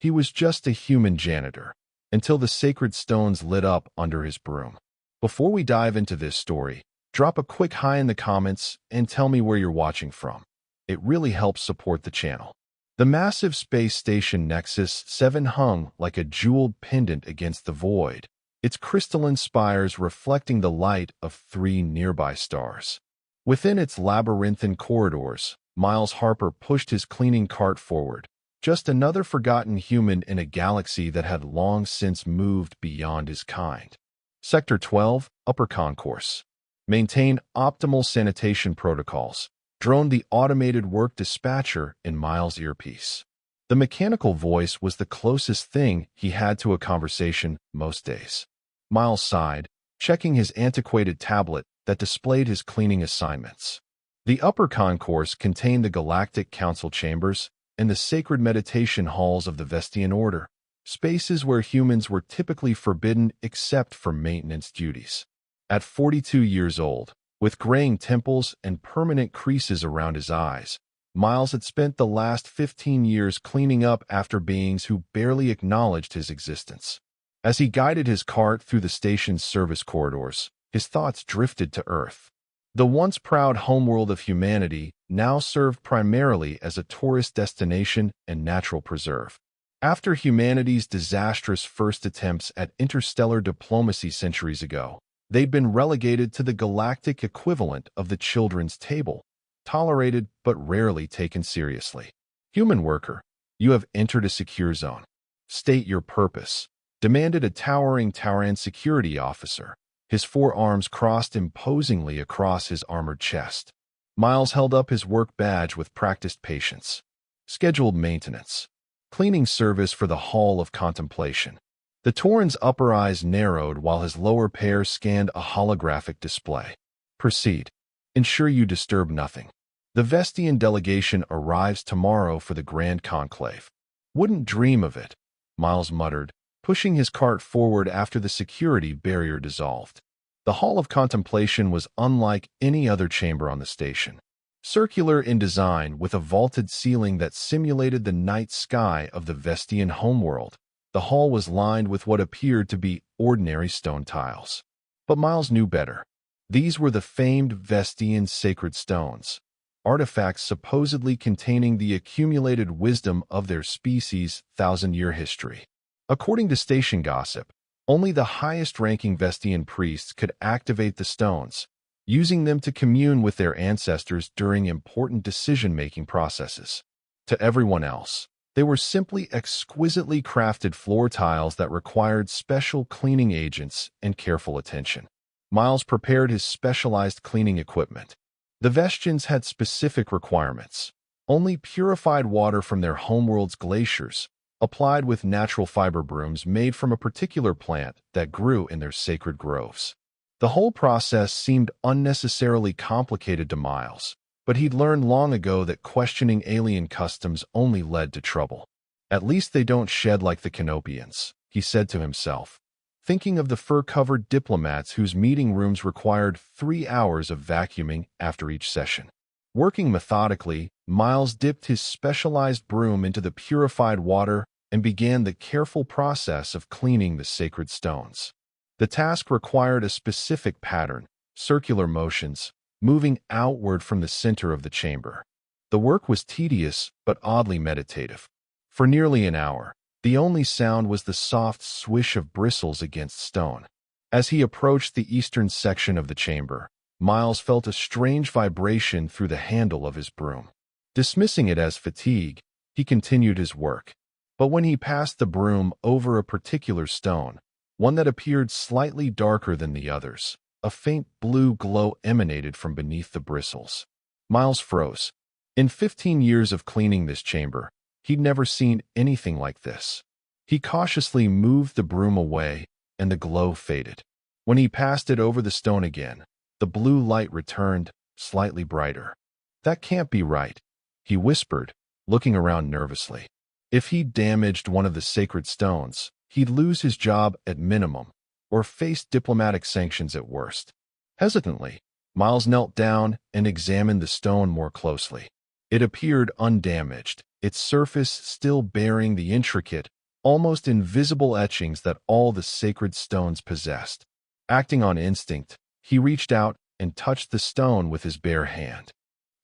He was just a human janitor, until the sacred stones lit up under his broom. Before we dive into this story, drop a quick hi in the comments and tell me where you're watching from. It really helps support the channel. The massive space station Nexus 7 hung like a jeweled pendant against the void, its crystalline spires reflecting the light of 3 nearby stars. Within its labyrinthine corridors, Miles Harper pushed his cleaning cart forward, just another forgotten human in a galaxy that had long since moved beyond his kind. Sector 12, Upper Concourse. Maintain optimal sanitation protocols, droned the automated work dispatcher in Miles' earpiece. The mechanical voice was the closest thing he had to a conversation most days. Miles sighed, checking his antiquated tablet that displayed his cleaning assignments. The upper concourse contained the Galactic Council chambers and the sacred meditation halls of the Vestian Order, spaces where humans were typically forbidden except for maintenance duties. At 42 years old, with graying temples and permanent creases around his eyes, Miles had spent the last 15 years cleaning up after beings who barely acknowledged his existence. As he guided his cart through the station's service corridors, his thoughts drifted to Earth. The once proud homeworld of humanity now served primarily as a tourist destination and natural preserve. After humanity's disastrous first attempts at interstellar diplomacy centuries ago, they'd been relegated to the galactic equivalent of the children's table, tolerated but rarely taken seriously. Human worker, you have entered a secure zone. State your purpose, demanded a towering Tauran security officer, his 4 arms crossed imposingly across his armored chest. Miles held up his work badge with practiced patience. Scheduled maintenance. Cleaning service for the Hall of Contemplation. The Tauran's upper eyes narrowed while his lower pair scanned a holographic display. Proceed. Ensure you disturb nothing. The Vestian delegation arrives tomorrow for the Grand Conclave. Wouldn't dream of it, Miles muttered, pushing his cart forward after the security barrier dissolved. The Hall of Contemplation was unlike any other chamber on the station. Circular in design with a vaulted ceiling that simulated the night sky of the Vestian homeworld, the hall was lined with what appeared to be ordinary stone tiles. But Miles knew better. These were the famed Vestian sacred stones, artifacts supposedly containing the accumulated wisdom of their species' 1,000-year history. According to station gossip, only the highest-ranking Vestian priests could activate the stones, using them to commune with their ancestors during important decision-making processes. To everyone else, they were simply exquisitely crafted floor tiles that required special cleaning agents and careful attention. Miles prepared his specialized cleaning equipment. The Vestians had specific requirements. Only purified water from their homeworld's glaciers, applied with natural fiber brooms made from a particular plant that grew in their sacred groves. The whole process seemed unnecessarily complicated to Miles, but he'd learned long ago that questioning alien customs only led to trouble. At least they don't shed like the Canopians, he said to himself, thinking of the fur-covered diplomats whose meeting rooms required 3 hours of vacuuming after each session. Working methodically, Miles dipped his specialized broom into the purified water and began the careful process of cleaning the sacred stones. The task required a specific pattern, circular motions, moving outward from the center of the chamber. The work was tedious but oddly meditative. For nearly an hour, the only sound was the soft swish of bristles against stone. As he approached the eastern section of the chamber, Miles felt a strange vibration through the handle of his broom. Dismissing it as fatigue, he continued his work. But when he passed the broom over a particular stone, one that appeared slightly darker than the others, a faint blue glow emanated from beneath the bristles. Miles froze. In 15 years of cleaning this chamber, he'd never seen anything like this. He cautiously moved the broom away, and the glow faded. When he passed it over the stone again, the blue light returned, slightly brighter. "That can't be right," he whispered, looking around nervously. If he'd damaged one of the sacred stones, he'd lose his job at minimum, or face diplomatic sanctions at worst. Hesitantly, Miles knelt down and examined the stone more closely. It appeared undamaged, its surface still bearing the intricate, almost invisible etchings that all the sacred stones possessed. Acting on instinct, he reached out and touched the stone with his bare hand.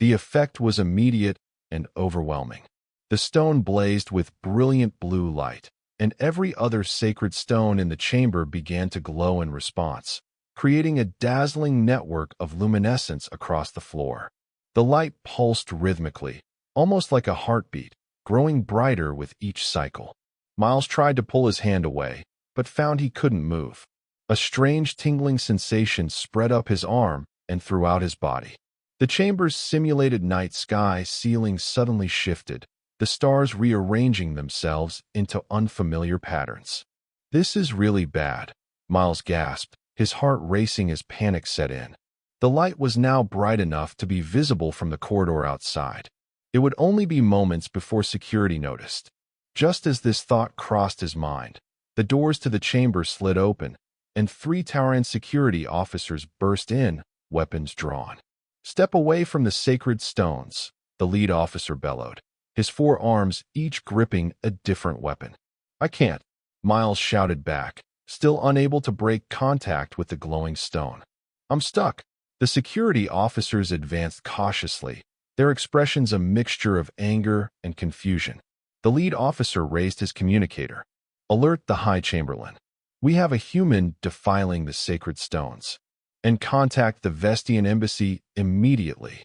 The effect was immediate and overwhelming. The stone blazed with brilliant blue light, and every other sacred stone in the chamber began to glow in response, creating a dazzling network of luminescence across the floor. The light pulsed rhythmically, almost like a heartbeat, growing brighter with each cycle. Miles tried to pull his hand away, but found he couldn't move. A strange tingling sensation spread up his arm and throughout his body. The chamber's simulated night sky ceiling suddenly shifted, the stars rearranging themselves into unfamiliar patterns. "This is really bad," Miles gasped, his heart racing as panic set in. The light was now bright enough to be visible from the corridor outside. It would only be moments before security noticed. Just as this thought crossed his mind, the doors to the chamber slid open, and 3 Tauran security officers burst in, weapons drawn. "Step away from the sacred stones," the lead officer bellowed, his 4 arms each gripping a different weapon. "I can't," Miles shouted back, still unable to break contact with the glowing stone. "I'm stuck." The security officers advanced cautiously, their expressions a mixture of anger and confusion. The lead officer raised his communicator. "Alert the High Chamberlain. We have a human defiling the sacred stones. And contact the Vestian embassy immediately."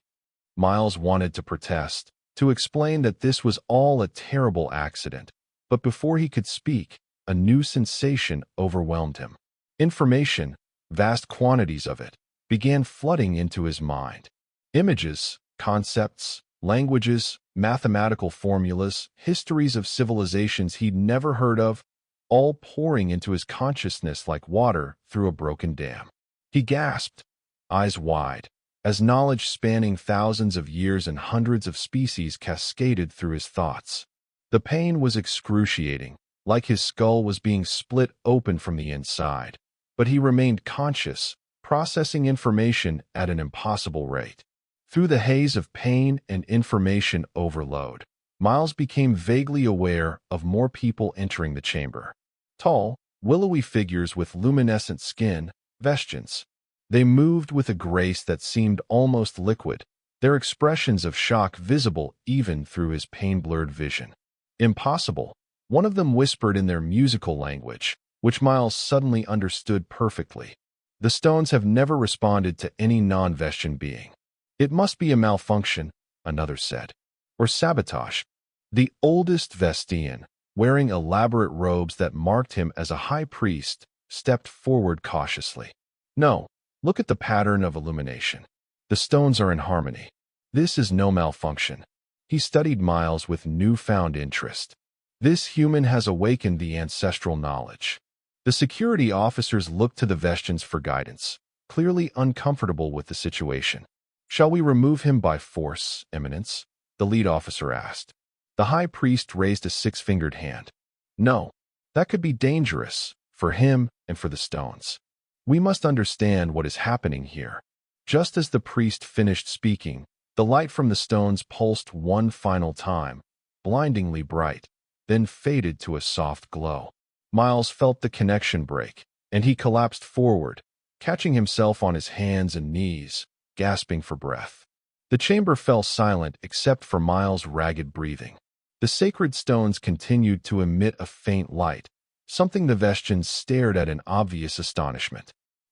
Miles wanted to protest, to explain that this was all a terrible accident, but before he could speak, a new sensation overwhelmed him. Information, vast quantities of it, began flooding into his mind. Images, concepts, languages, mathematical formulas, histories of civilizations he'd never heard of, all pouring into his consciousness like water through a broken dam. He gasped, eyes wide, as knowledge spanning thousands of years and hundreds of species cascaded through his thoughts. The pain was excruciating, like his skull was being split open from the inside, but he remained conscious, processing information at an impossible rate. Through the haze of pain and information overload, Miles became vaguely aware of more people entering the chamber. Tall, willowy figures with luminescent skin, Vestians. They moved with a grace that seemed almost liquid, their expressions of shock visible even through his pain-blurred vision. "Impossible," one of them whispered in their musical language, which Miles suddenly understood perfectly. "The stones have never responded to any non-Vestian being." "It must be a malfunction," another said. "Or sabotage." The oldest Vestian, wearing elaborate robes that marked him as a high priest, stepped forward cautiously. "No, look at the pattern of illumination. The stones are in harmony. This is no malfunction." He studied Miles with newfound interest. "This human has awakened the ancestral knowledge." The security officers looked to the Vestians for guidance, clearly uncomfortable with the situation. "Shall we remove him by force, Eminence?" the lead officer asked. The high priest raised a 6-fingered hand. "No, that could be dangerous, for him and for the stones. We must understand what is happening here." Just as the priest finished speaking, the light from the stones pulsed one final time, blindingly bright, then faded to a soft glow. Miles felt the connection break, and he collapsed forward, catching himself on his hands and knees, gasping for breath. The chamber fell silent except for Miles' ragged breathing. The sacred stones continued to emit a faint light, something the Vestians stared at in obvious astonishment.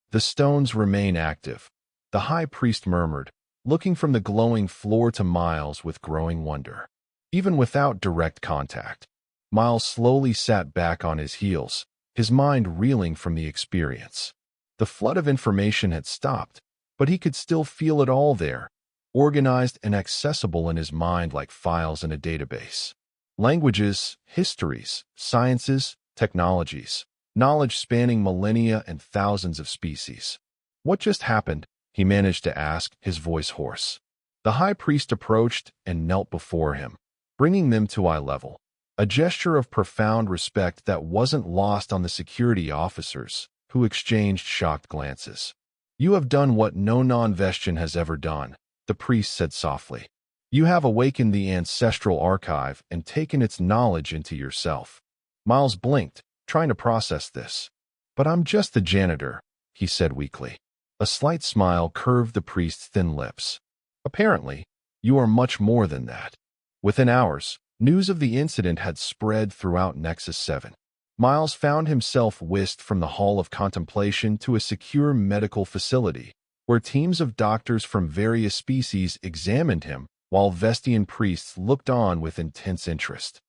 "The stones remain active," the high priest murmured, looking from the glowing floor to Miles with growing wonder. Even without direct contact, Miles slowly sat back on his heels, his mind reeling from the experience. The flood of information had stopped, but he could still feel it all there, organized and accessible in his mind like files in a database. Languages, histories, sciences, technologies, knowledge spanning millennia and thousands of species. "What just happened?" he managed to ask, his voice hoarse. The high priest approached and knelt before him, bringing them to eye level, a gesture of profound respect that wasn't lost on the security officers, who exchanged shocked glances. "You have done what no non-Vestian has ever done," the priest said softly. You have awakened the ancestral archive and taken its knowledge into yourself. Miles blinked, trying to process this. But I'm just the janitor, he said weakly. A slight smile curved the priest's thin lips. Apparently, you are much more than that. Within hours, news of the incident had spread throughout Nexus 7. Miles found himself whisked from the Hall of Contemplation to a secure medical facility, where teams of doctors from various species examined him, while Vestian priests looked on with intense interest.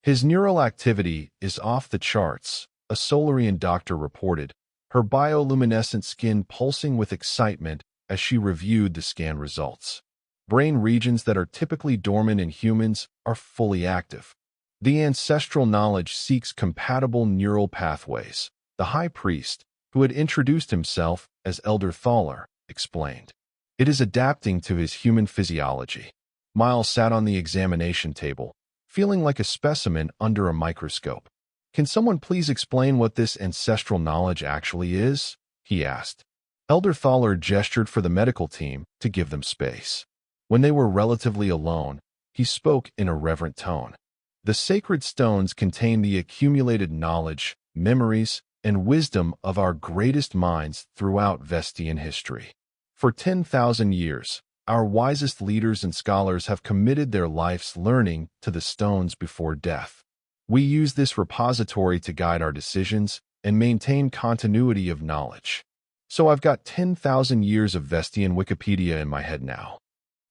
His neural activity is off the charts, a Solarian doctor reported, her bioluminescent skin pulsing with excitement as she reviewed the scan results. Brain regions that are typically dormant in humans are fully active. The ancestral knowledge seeks compatible neural pathways, the High Priest, who had introduced himself as Elder Thaler, explained. It is adapting to his human physiology. Miles sat on the examination table, feeling like a specimen under a microscope. Can someone please explain what this ancestral knowledge actually is? He asked. Elder Thaler gestured for the medical team to give them space. When they were relatively alone, he spoke in a reverent tone. The sacred stones contain the accumulated knowledge, memories, and wisdom of our greatest minds throughout Vestian history. For 10,000 years, our wisest leaders and scholars have committed their life's learning to the stones before death. We use this repository to guide our decisions and maintain continuity of knowledge. So I've got 10,000 years of Vestian Wikipedia in my head now.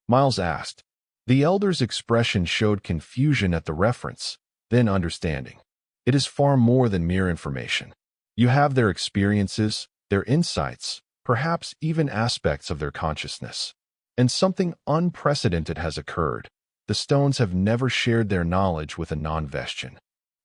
Miles asked. The elder's expression showed confusion at the reference, then understanding. It is far more than mere information. You have their experiences, their insights, perhaps even aspects of their consciousness. And something unprecedented has occurred. The stones have never shared their knowledge with a non-Vestian.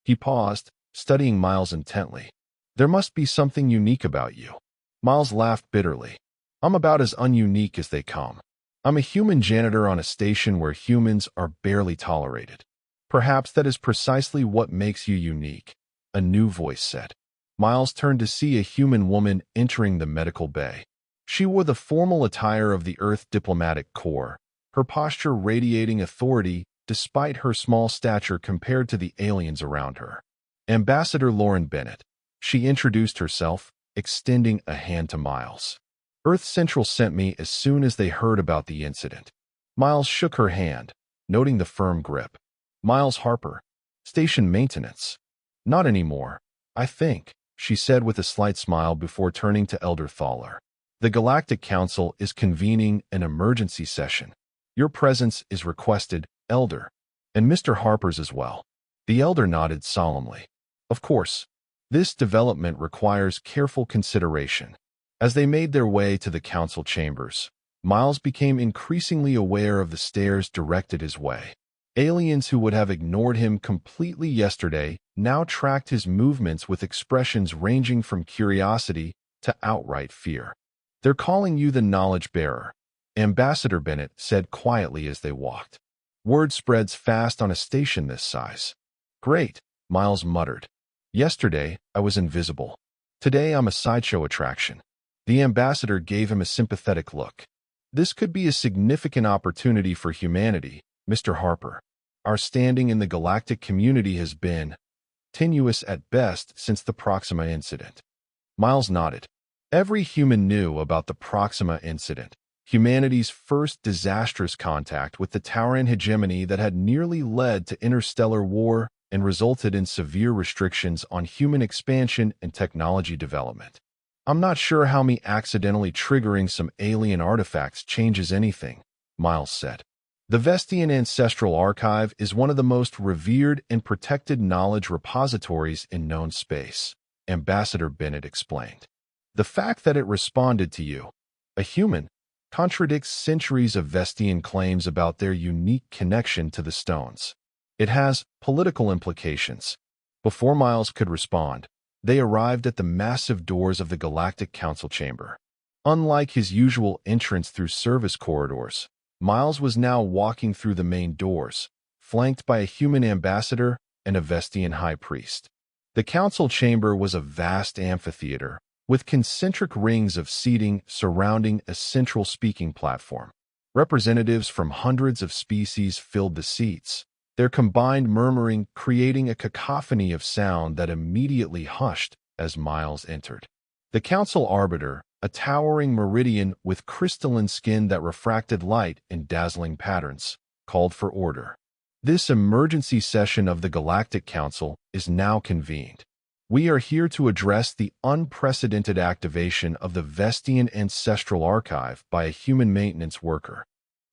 He paused, studying Miles intently. There must be something unique about you. Miles laughed bitterly. I'm about as ununique as they come. I'm a human janitor on a station where humans are barely tolerated. Perhaps that is precisely what makes you unique, a new voice said. Miles turned to see a human woman entering the medical bay. She wore the formal attire of the Earth Diplomatic Corps, her posture radiating authority despite her small stature compared to the aliens around her. Ambassador Lauren Bennett. She introduced herself, extending a hand to Miles. Earth Central sent me as soon as they heard about the incident. Miles shook her hand, noting the firm grip. Miles Harper. Station maintenance. Not anymore, I think, she said with a slight smile before turning to Elder Thaler. The Galactic Council is convening an emergency session. Your presence is requested, Elder, and Mr. Harper's as well. The Elder nodded solemnly. Of course, this development requires careful consideration. As they made their way to the council chambers, Miles became increasingly aware of the stares directed his way. Aliens who would have ignored him completely yesterday now tracked his movements with expressions ranging from curiosity to outright fear. They're calling you the knowledge bearer, Ambassador Bennett said quietly as they walked. Word spreads fast on a station this size. Great, Miles muttered. Yesterday, I was invisible. Today, I'm a sideshow attraction. The ambassador gave him a sympathetic look. This could be a significant opportunity for humanity, Mr. Harper. Our standing in the galactic community has been tenuous at best since the Proxima incident. Miles nodded. Every human knew about the Proxima incident, humanity's first disastrous contact with the Tauran hegemony that had nearly led to interstellar war and resulted in severe restrictions on human expansion and technology development. I'm not sure how me accidentally triggering some alien artifacts changes anything, Miles said. The Vestian Ancestral Archive is one of the most revered and protected knowledge repositories in known space, Ambassador Bennett explained. The fact that it responded to you, a human, contradicts centuries of Vestian claims about their unique connection to the stones. It has political implications. Before Miles could respond, they arrived at the massive doors of the Galactic Council chamber. Unlike his usual entrance through service corridors, Miles was now walking through the main doors, flanked by a human ambassador and a Vestian high priest. The council chamber was a vast amphitheater, with concentric rings of seating surrounding a central speaking platform. Representatives from hundreds of species filled the seats, their combined murmuring creating a cacophony of sound that immediately hushed as Miles entered. The council arbiter, a towering meridian with crystalline skin that refracted light in dazzling patterns, called for order. This emergency session of the Galactic Council is now convened. We are here to address the unprecedented activation of the Vestian Ancestral Archive by a human maintenance worker.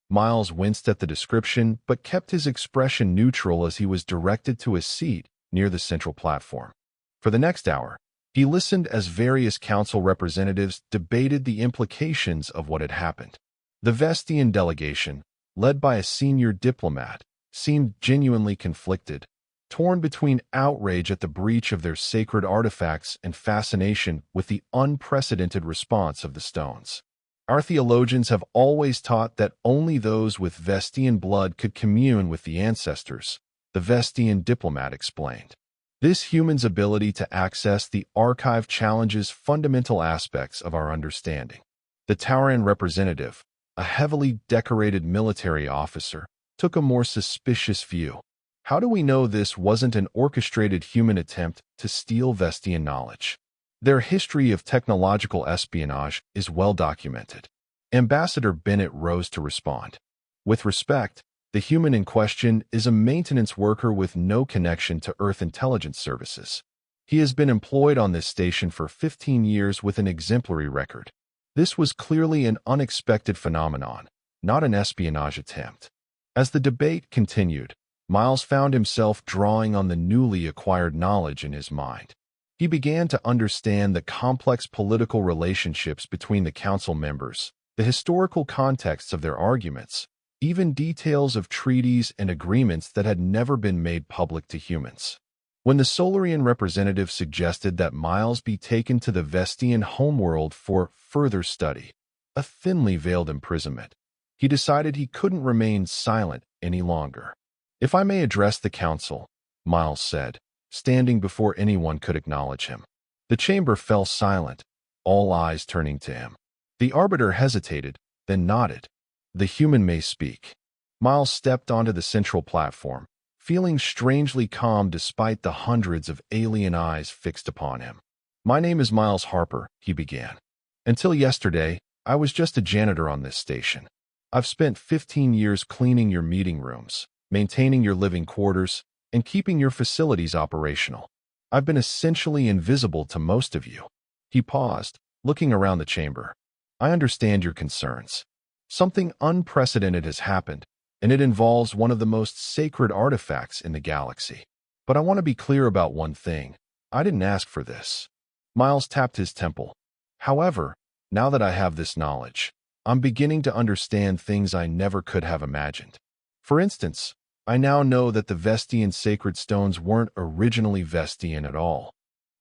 Miles winced at the description but kept his expression neutral as he was directed to a seat near the central platform. For the next hour, he listened as various council representatives debated the implications of what had happened. The Vestian delegation, led by a senior diplomat, seemed genuinely conflicted, torn between outrage at the breach of their sacred artifacts and fascination with the unprecedented response of the stones. Our theologians have always taught that only those with Vestian blood could commune with the ancestors, the Vestian diplomat explained. This human's ability to access the archive challenges fundamental aspects of our understanding. The Tauran representative, a heavily decorated military officer, took a more suspicious view. How do we know this wasn't an orchestrated human attempt to steal Vestian knowledge? Their history of technological espionage is well documented. Ambassador Bennett rose to respond. With respect, the human in question is a maintenance worker with no connection to Earth intelligence services. He has been employed on this station for 15 years with an exemplary record. This was clearly an unexpected phenomenon, not an espionage attempt. As the debate continued, Miles found himself drawing on the newly acquired knowledge in his mind. He began to understand the complex political relationships between the council members, the historical contexts of their arguments, even details of treaties and agreements that had never been made public to humans. When the Solarian representative suggested that Miles be taken to the Vestian homeworld for further study, a thinly veiled imprisonment, he decided he couldn't remain silent any longer. "If I may address the council," Miles said, standing before anyone could acknowledge him. The chamber fell silent, all eyes turning to him. The arbiter hesitated, then nodded. "The human may speak." Miles stepped onto the central platform, feeling strangely calm despite the hundreds of alien eyes fixed upon him. "My name is Miles Harper," he began. "Until yesterday, I was just a janitor on this station. I've spent 15 years cleaning your meeting rooms, maintaining your living quarters, and keeping your facilities operational. I've been essentially invisible to most of you." He paused, looking around the chamber. "I understand your concerns. Something unprecedented has happened, and it involves one of the most sacred artifacts in the galaxy. But I want to be clear about one thing. I didn't ask for this." Miles tapped his temple. "However, now that I have this knowledge, I'm beginning to understand things I never could have imagined. For instance, I now know that the Vestian sacred stones weren't originally Vestian at all."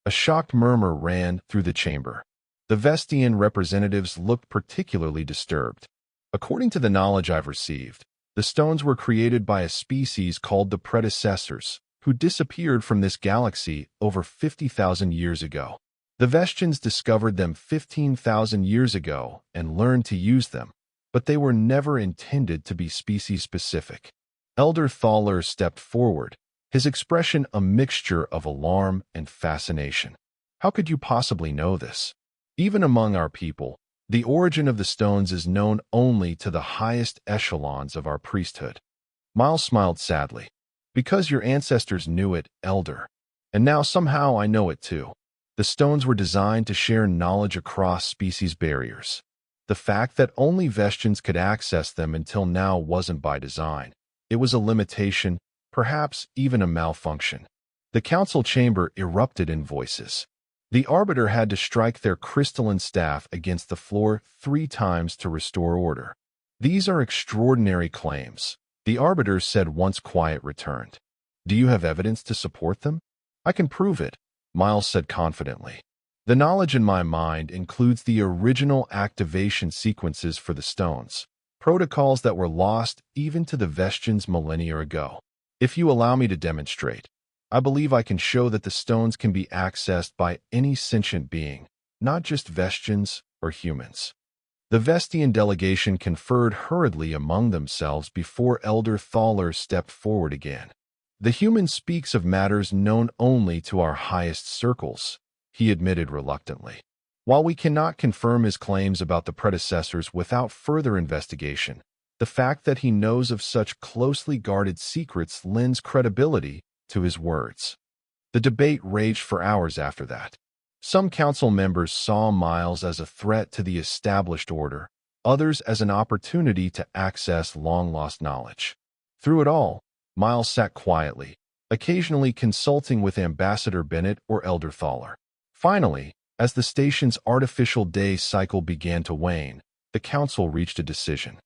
A shocked murmur ran through the chamber. The Vestian representatives looked particularly disturbed. "According to the knowledge I've received, the stones were created by a species called the predecessors, who disappeared from this galaxy over 50,000 years ago. The Vestians discovered them 15,000 years ago and learned to use them, but they were never intended to be species-specific." Elder Thaler stepped forward, his expression a mixture of alarm and fascination. "How could you possibly know this? Even among our people, the origin of the stones is known only to the highest echelons of our priesthood." Miles smiled sadly. "Because your ancestors knew it, Elder. And now somehow I know it too. The stones were designed to share knowledge across species barriers. The fact that only Vestians could access them until now wasn't by design. It was a limitation, perhaps even a malfunction." The council chamber erupted in voices. The arbiter had to strike their crystalline staff against the floor 3 times to restore order. "These are extraordinary claims," the arbiter said once quiet returned. "Do you have evidence to support them?" "I can prove it," Miles said confidently. "The knowledge in my mind includes the original activation sequences for the stones, protocols that were lost even to the Vestians millennia ago. If you allow me to demonstrate, I believe I can show that the stones can be accessed by any sentient being, not just Vestians or humans." The Vestian delegation conferred hurriedly among themselves before Elder Thaler stepped forward again. The human speaks of matters known only to our highest circles, he admitted reluctantly. While we cannot confirm his claims about the predecessors without further investigation, the fact that he knows of such closely guarded secrets lends credibility to his words. The debate raged for hours after that. Some council members saw Miles as a threat to the established order, others as an opportunity to access long-lost knowledge. Through it all, Miles sat quietly, occasionally consulting with Ambassador Bennett or Elder Thaler. Finally, as the station's artificial day cycle began to wane, the council reached a decision.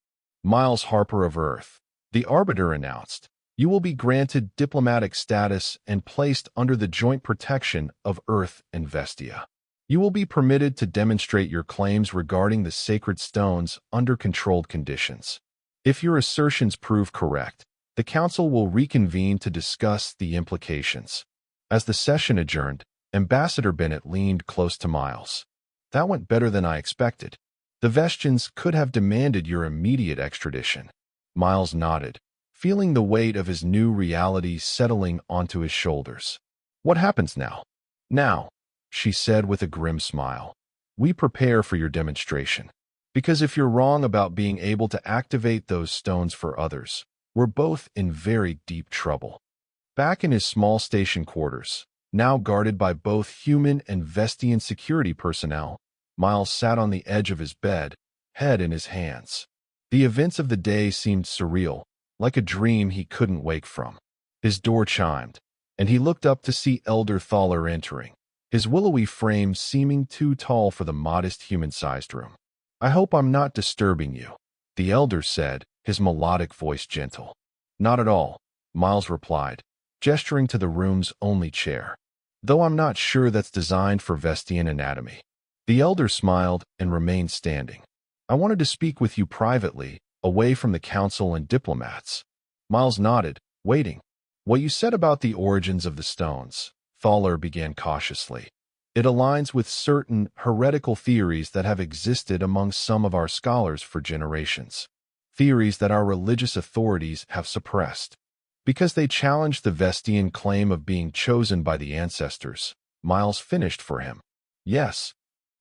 Miles Harper of Earth, the Arbiter announced, you will be granted diplomatic status and placed under the joint protection of Earth and Vestia. You will be permitted to demonstrate your claims regarding the sacred stones under controlled conditions. If your assertions prove correct, the Council will reconvene to discuss the implications. As the session adjourned, Ambassador Bennett leaned close to Miles. That went better than I expected. The Vestians could have demanded your immediate extradition. Miles nodded, feeling the weight of his new reality settling onto his shoulders. What happens now? Now, she said with a grim smile. We prepare for your demonstration. Because if you're wrong about being able to activate those stones for others, we're both in very deep trouble. Back in his small station quarters, now guarded by both human and Vestian security personnel, Miles sat on the edge of his bed, head in his hands. The events of the day seemed surreal, like a dream he couldn't wake from. His door chimed, and he looked up to see Elder Thaler entering, his willowy frame seeming too tall for the modest human-sized room. I hope I'm not disturbing you, the Elder said, his melodic voice gentle. Not at all, Miles replied, gesturing to the room's only chair. Though I'm not sure that's designed for Vestian anatomy. The Elder smiled and remained standing. I wanted to speak with you privately, away from the council and diplomats. Miles nodded, waiting. What you said about the origins of the stones, Thaler began cautiously. It aligns with certain heretical theories that have existed among some of our scholars for generations. Theories that our religious authorities have suppressed. Because they challenge the Vestian claim of being chosen by the ancestors, Miles finished for him. Yes.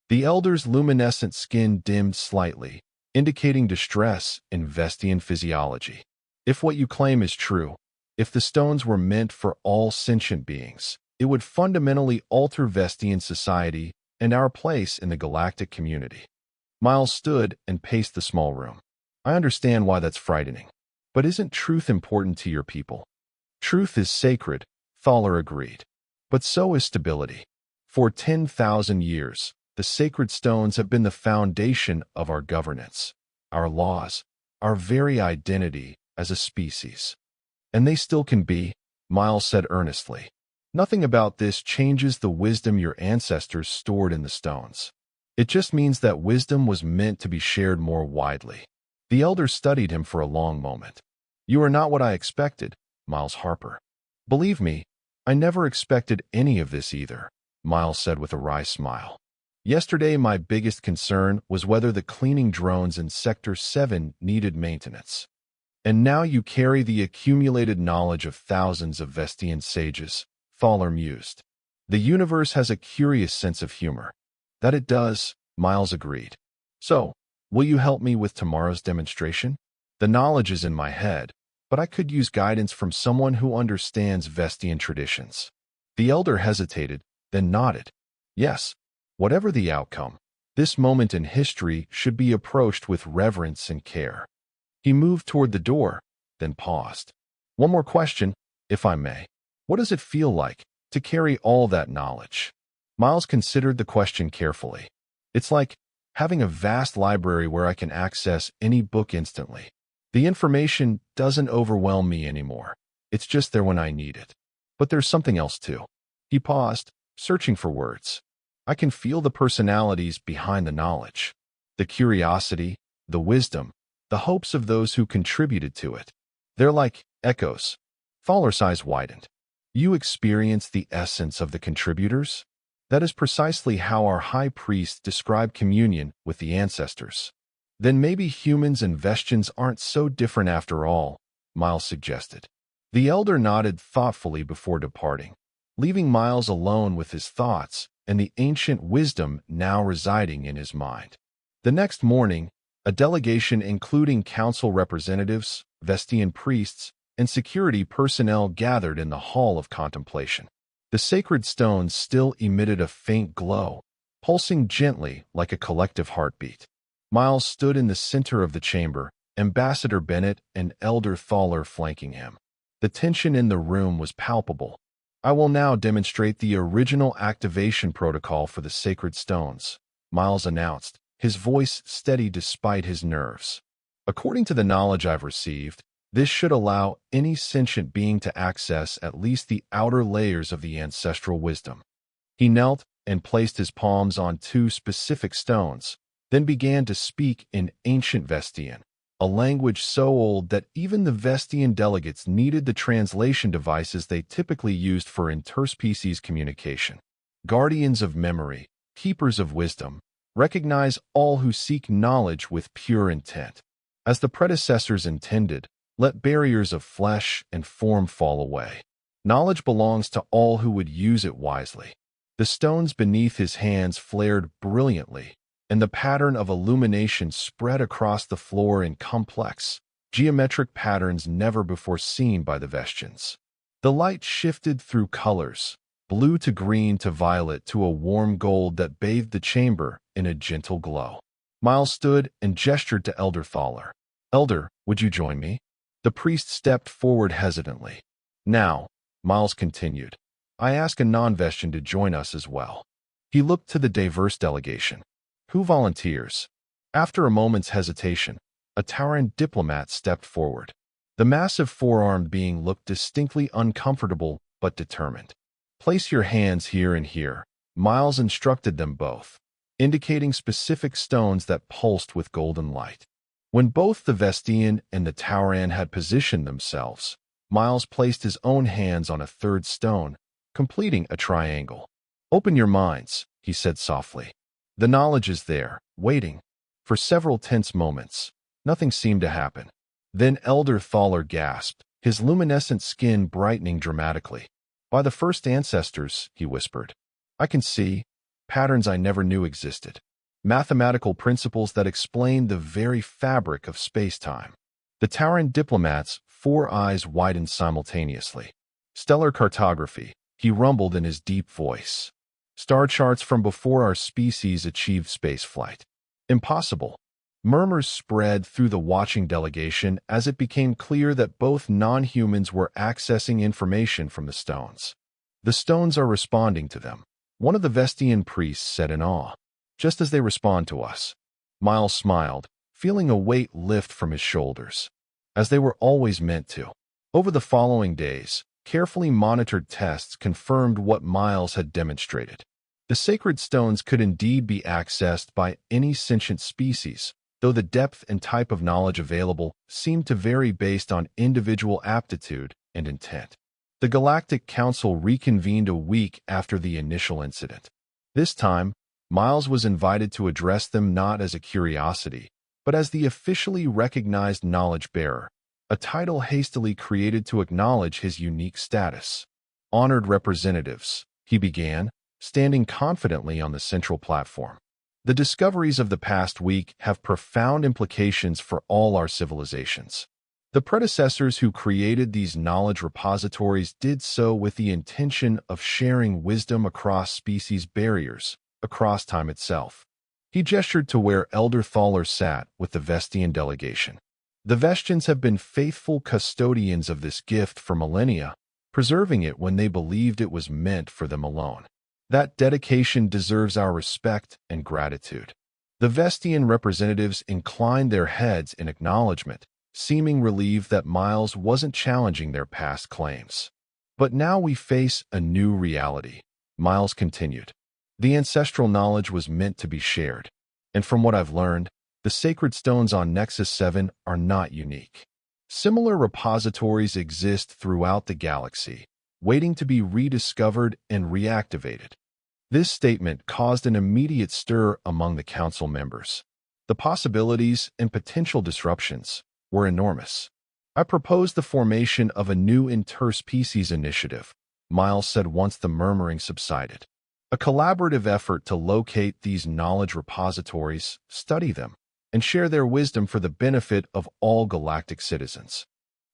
The Elder's luminescent skin dimmed slightly, indicating distress in Vestian physiology. If what you claim is true, if the stones were meant for all sentient beings, it would fundamentally alter Vestian society and our place in the galactic community. Miles stood and paced the small room. I understand why that's frightening. But isn't truth important to your people? Truth is sacred, Thaler agreed. But so is stability. For 10,000 years, the sacred stones have been the foundation of our governance, our laws, our very identity as a species. And they still can be, Miles said earnestly. Nothing about this changes the wisdom your ancestors stored in the stones. It just means that wisdom was meant to be shared more widely. The Elder studied him for a long moment. You are not what I expected, Miles Harper. Believe me, I never expected any of this either, Miles said with a wry smile. Yesterday, my biggest concern was whether the cleaning drones in Sector 7 needed maintenance. And now you carry the accumulated knowledge of thousands of Vestian sages, Thaler mused. The universe has a curious sense of humor. That it does, Miles agreed. So, will you help me with tomorrow's demonstration? The knowledge is in my head, but I could use guidance from someone who understands Vestian traditions. The Elder hesitated, then nodded. Yes. Whatever the outcome, this moment in history should be approached with reverence and care. He moved toward the door, then paused. One more question, if I may. What does it feel like to carry all that knowledge? Miles considered the question carefully. It's like having a vast library where I can access any book instantly. The information doesn't overwhelm me anymore. It's just there when I need it. But there's something else too. He paused, searching for words. I can feel the personalities behind the knowledge, the curiosity, the wisdom, the hopes of those who contributed to it. They're like echoes. Thaler's eyes widened. You experience the essence of the contributors? That is precisely how our high priest described communion with the ancestors. Then maybe humans and Vestians aren't so different after all, Miles suggested. The elder nodded thoughtfully before departing, leaving Miles alone with his thoughts and the ancient wisdom now residing in his mind. The next morning, a delegation including council representatives, Vestian priests, and security personnel gathered in the Hall of Contemplation. The sacred stones still emitted a faint glow, pulsing gently like a collective heartbeat. Miles stood in the center of the chamber, Ambassador Bennett and Elder Thaler flanking him. The tension in the room was palpable. I will now demonstrate the original activation protocol for the sacred stones, Miles announced, his voice steady despite his nerves. According to the knowledge I've received, this should allow any sentient being to access at least the outer layers of the ancestral wisdom. He knelt and placed his palms on two specific stones, then began to speak in ancient Vestian, a language so old that even the Vestian delegates needed the translation devices they typically used for interspecies communication. Guardians of memory, keepers of wisdom, recognize all who seek knowledge with pure intent. As the predecessors intended, let barriers of flesh and form fall away. Knowledge belongs to all who would use it wisely. The stones beneath his hands flared brilliantly, and the pattern of illumination spread across the floor in complex, geometric patterns never before seen by the Vestians. The light shifted through colors, blue to green to violet to a warm gold that bathed the chamber in a gentle glow. Miles stood and gestured to Elder Thaler. "Elder, would you join me?" The priest stepped forward hesitantly. "Now," Miles continued, "I ask a non-Vestian to join us as well." He looked to the diverse delegation. "Who volunteers?" After a moment's hesitation, a Tauran diplomat stepped forward. The massive four-armed being looked distinctly uncomfortable but determined. "Place your hands here and here," Miles instructed them both, indicating specific stones that pulsed with golden light. When both the Vestian and the Tauran had positioned themselves, Miles placed his own hands on a third stone, completing a triangle. "Open your minds," he said softly. "The knowledge is there, waiting." For several tense moments, nothing seemed to happen. Then Elder Thaler gasped, his luminescent skin brightening dramatically. "By the first ancestors," he whispered, "I can see patterns I never knew existed. Mathematical principles that explain the very fabric of space-time." The Tauran diplomat's four eyes widened simultaneously. "Stellar cartography," he rumbled in his deep voice. "Star charts from before our species achieved spaceflight." "Impossible." Murmurs spread through the watching delegation as it became clear that both non-humans were accessing information from the stones. "The stones are responding to them," one of the Vestian priests said in awe. "Just as they respond to us." Miles smiled, feeling a weight lift from his shoulders. As they were always meant to. Over the following days, carefully monitored tests confirmed what Miles had demonstrated. The sacred stones could indeed be accessed by any sentient species, though the depth and type of knowledge available seemed to vary based on individual aptitude and intent. The Galactic Council reconvened a week after the initial incident. This time, Miles was invited to address them not as a curiosity, but as the officially recognized knowledge bearer, a title hastily created to acknowledge his unique status. "Honored representatives," he began, standing confidently on the central platform. "The discoveries of the past week have profound implications for all our civilizations. The predecessors who created these knowledge repositories did so with the intention of sharing wisdom across species barriers, across time itself." He gestured to where Elder Thaler sat with the Vestian delegation. "The Vestians have been faithful custodians of this gift for millennia, preserving it when they believed it was meant for them alone. That dedication deserves our respect and gratitude." The Vestian representatives inclined their heads in acknowledgement, seeming relieved that Miles wasn't challenging their past claims. "But now we face a new reality," Miles continued. "The ancestral knowledge was meant to be shared, and from what I've learned, the sacred stones on Nexus 7 are not unique. Similar repositories exist throughout the galaxy, waiting to be rediscovered and reactivated." This statement caused an immediate stir among the council members. The possibilities and potential disruptions were enormous. I proposed the formation of a new interspecies initiative, Miles said once the murmuring subsided. A collaborative effort to locate these knowledge repositories, study them, and share their wisdom for the benefit of all galactic citizens.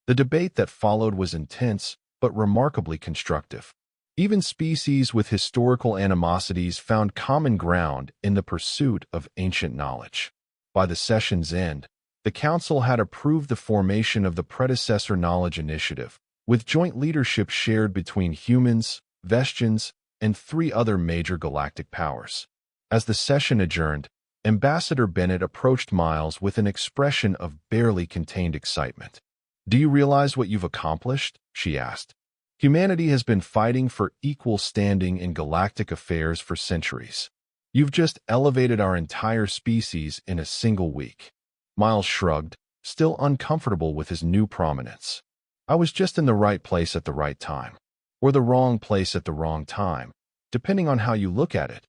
The debate that followed was intense, but remarkably constructive. Even species with historical animosities found common ground in the pursuit of ancient knowledge. By the session's end, the Council had approved the formation of the predecessor Knowledge Initiative, with joint leadership shared between humans, Vestians, and 3 other major galactic powers. As the session adjourned, Ambassador Bennett approached Miles with an expression of barely contained excitement. "Do you realize what you've accomplished?" she asked. "Humanity has been fighting for equal standing in galactic affairs for centuries. You've just elevated our entire species in a single week." Miles shrugged, still uncomfortable with his new prominence. "I was just in the right place at the right time. Or the wrong place at the wrong time, depending on how you look at it.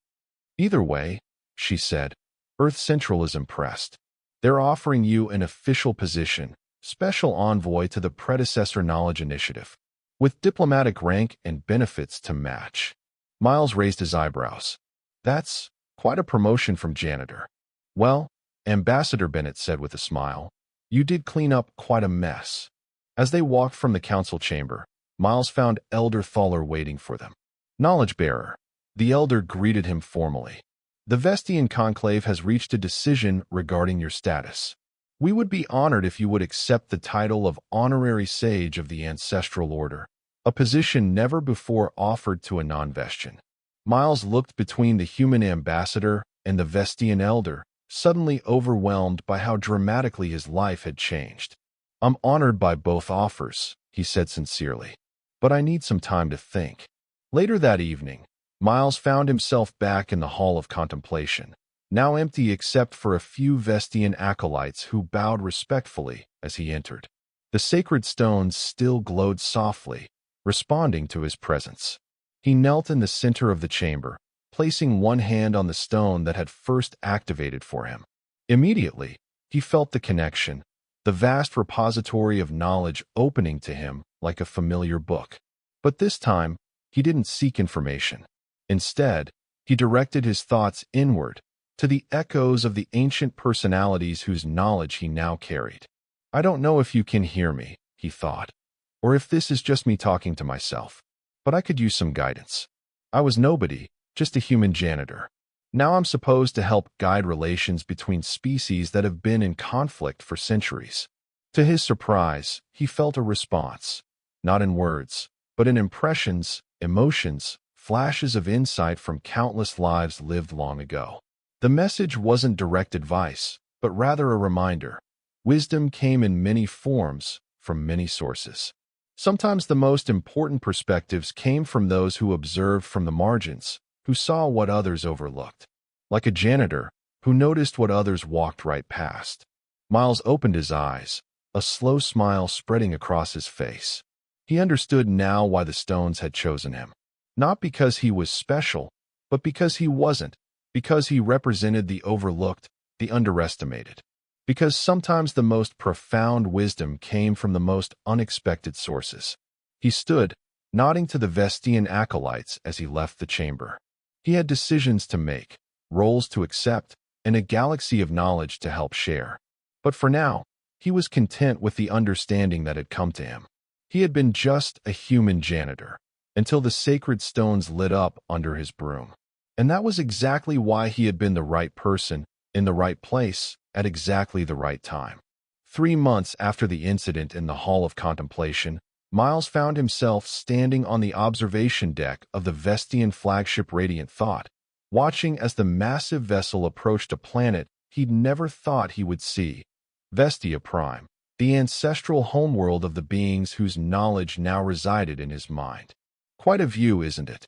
Either way," she said, "Earth Central is impressed. They're offering you an official position, special envoy to the predecessor Knowledge Initiative, with diplomatic rank and benefits to match." Miles raised his eyebrows. "That's quite a promotion from Janitor." "Well," Ambassador Bennett said with a smile, "you did clean up quite a mess." As they walked from the council chamber, Miles found Elder Thaler waiting for them. "Knowledge Bearer." The Elder greeted him formally. "The Vestian Conclave has reached a decision regarding your status. We would be honored if you would accept the title of Honorary Sage of the Ancestral Order, a position never before offered to a non-Vestian." Miles looked between the human ambassador and the Vestian elder, suddenly overwhelmed by how dramatically his life had changed. "I'm honored by both offers," he said sincerely, "but I need some time to think." Later that evening, Miles found himself back in the Hall of Contemplation, now empty except for a few Vestian acolytes who bowed respectfully as he entered. The sacred stones still glowed softly, responding to his presence. He knelt in the center of the chamber, placing one hand on the stone that had first activated for him. Immediately, he felt the connection, the vast repository of knowledge opening to him like a familiar book. But this time, he didn't seek information. Instead, he directed his thoughts inward, to the echoes of the ancient personalities whose knowledge he now carried. "I don't know if you can hear me," he thought, "or if this is just me talking to myself, but I could use some guidance. I was nobody, just a human janitor. Now I'm supposed to help guide relations between species that have been in conflict for centuries." To his surprise, he felt a response, not in words, but in impressions, emotions, flashes of insight from countless lives lived long ago. The message wasn't direct advice, but rather a reminder. Wisdom came in many forms, from many sources. Sometimes the most important perspectives came from those who observed from the margins, who saw what others overlooked. Like a janitor, who noticed what others walked right past. Miles opened his eyes, a slow smile spreading across his face. He understood now why the stones had chosen him. Not because he was special, but because he wasn't, because he represented the overlooked, the underestimated. Because sometimes the most profound wisdom came from the most unexpected sources. He stood, nodding to the Vestian acolytes as he left the chamber. He had decisions to make, roles to accept, and a galaxy of knowledge to help share. But for now, he was content with the understanding that had come to him. He had been just a human janitor, until the sacred stones lit up under his broom. And that was exactly why he had been the right person, in the right place, at exactly the right time. 3 months after the incident in the Hall of Contemplation, Miles found himself standing on the observation deck of the Vestian flagship Radiant Thought, watching as the massive vessel approached a planet he'd never thought he would see, Vestia Prime, the ancestral homeworld of the beings whose knowledge now resided in his mind. "Quite a view, isn't it?"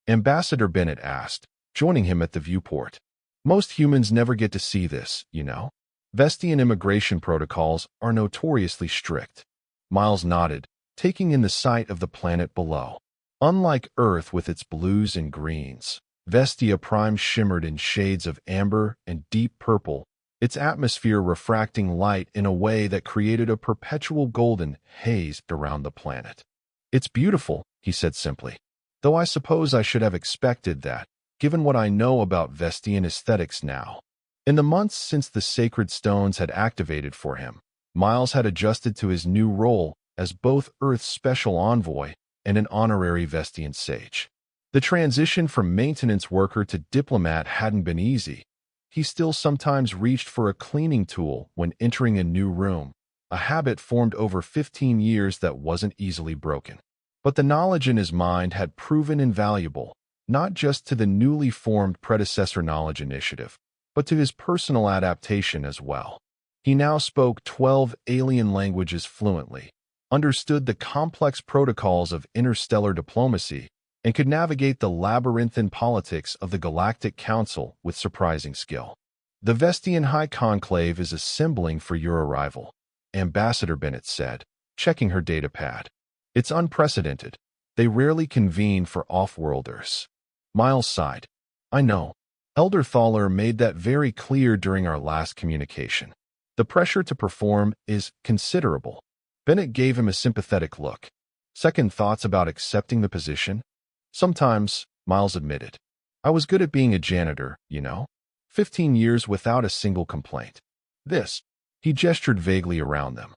Ambassador Bennett asked, joining him at the viewport. "Most humans never get to see this, you know. Vestian immigration protocols are notoriously strict." Miles nodded, taking in the sight of the planet below. Unlike Earth with its blues and greens, Vestia Prime shimmered in shades of amber and deep purple, its atmosphere refracting light in a way that created a perpetual golden haze around the planet. "It's beautiful," he said simply, "though I suppose I should have expected that, given what I know about Vestian aesthetics now." In the months since the sacred stones had activated for him, Miles had adjusted to his new role as both Earth's special envoy and an honorary Vestian sage. The transition from maintenance worker to diplomat hadn't been easy. He still sometimes reached for a cleaning tool when entering a new room, a habit formed over 15 years that wasn't easily broken. But the knowledge in his mind had proven invaluable, not just to the newly formed predecessor knowledge initiative, but to his personal adaptation as well. He now spoke 12 alien languages fluently, understood the complex protocols of interstellar diplomacy, and could navigate the labyrinthine politics of the Galactic Council with surprising skill. "The Vestian High Conclave is assembling for your arrival," Ambassador Bennett said, checking her datapad. "It's unprecedented. They rarely convene for off-worlders." Miles sighed. "I know. Elder Thaler made that very clear during our last communication. The pressure to perform is considerable." Bennett gave him a sympathetic look. "Second thoughts about accepting the position?" "Sometimes," Miles admitted. "I was good at being a janitor, you know. 15 years without a single complaint. This," he gestured vaguely around them.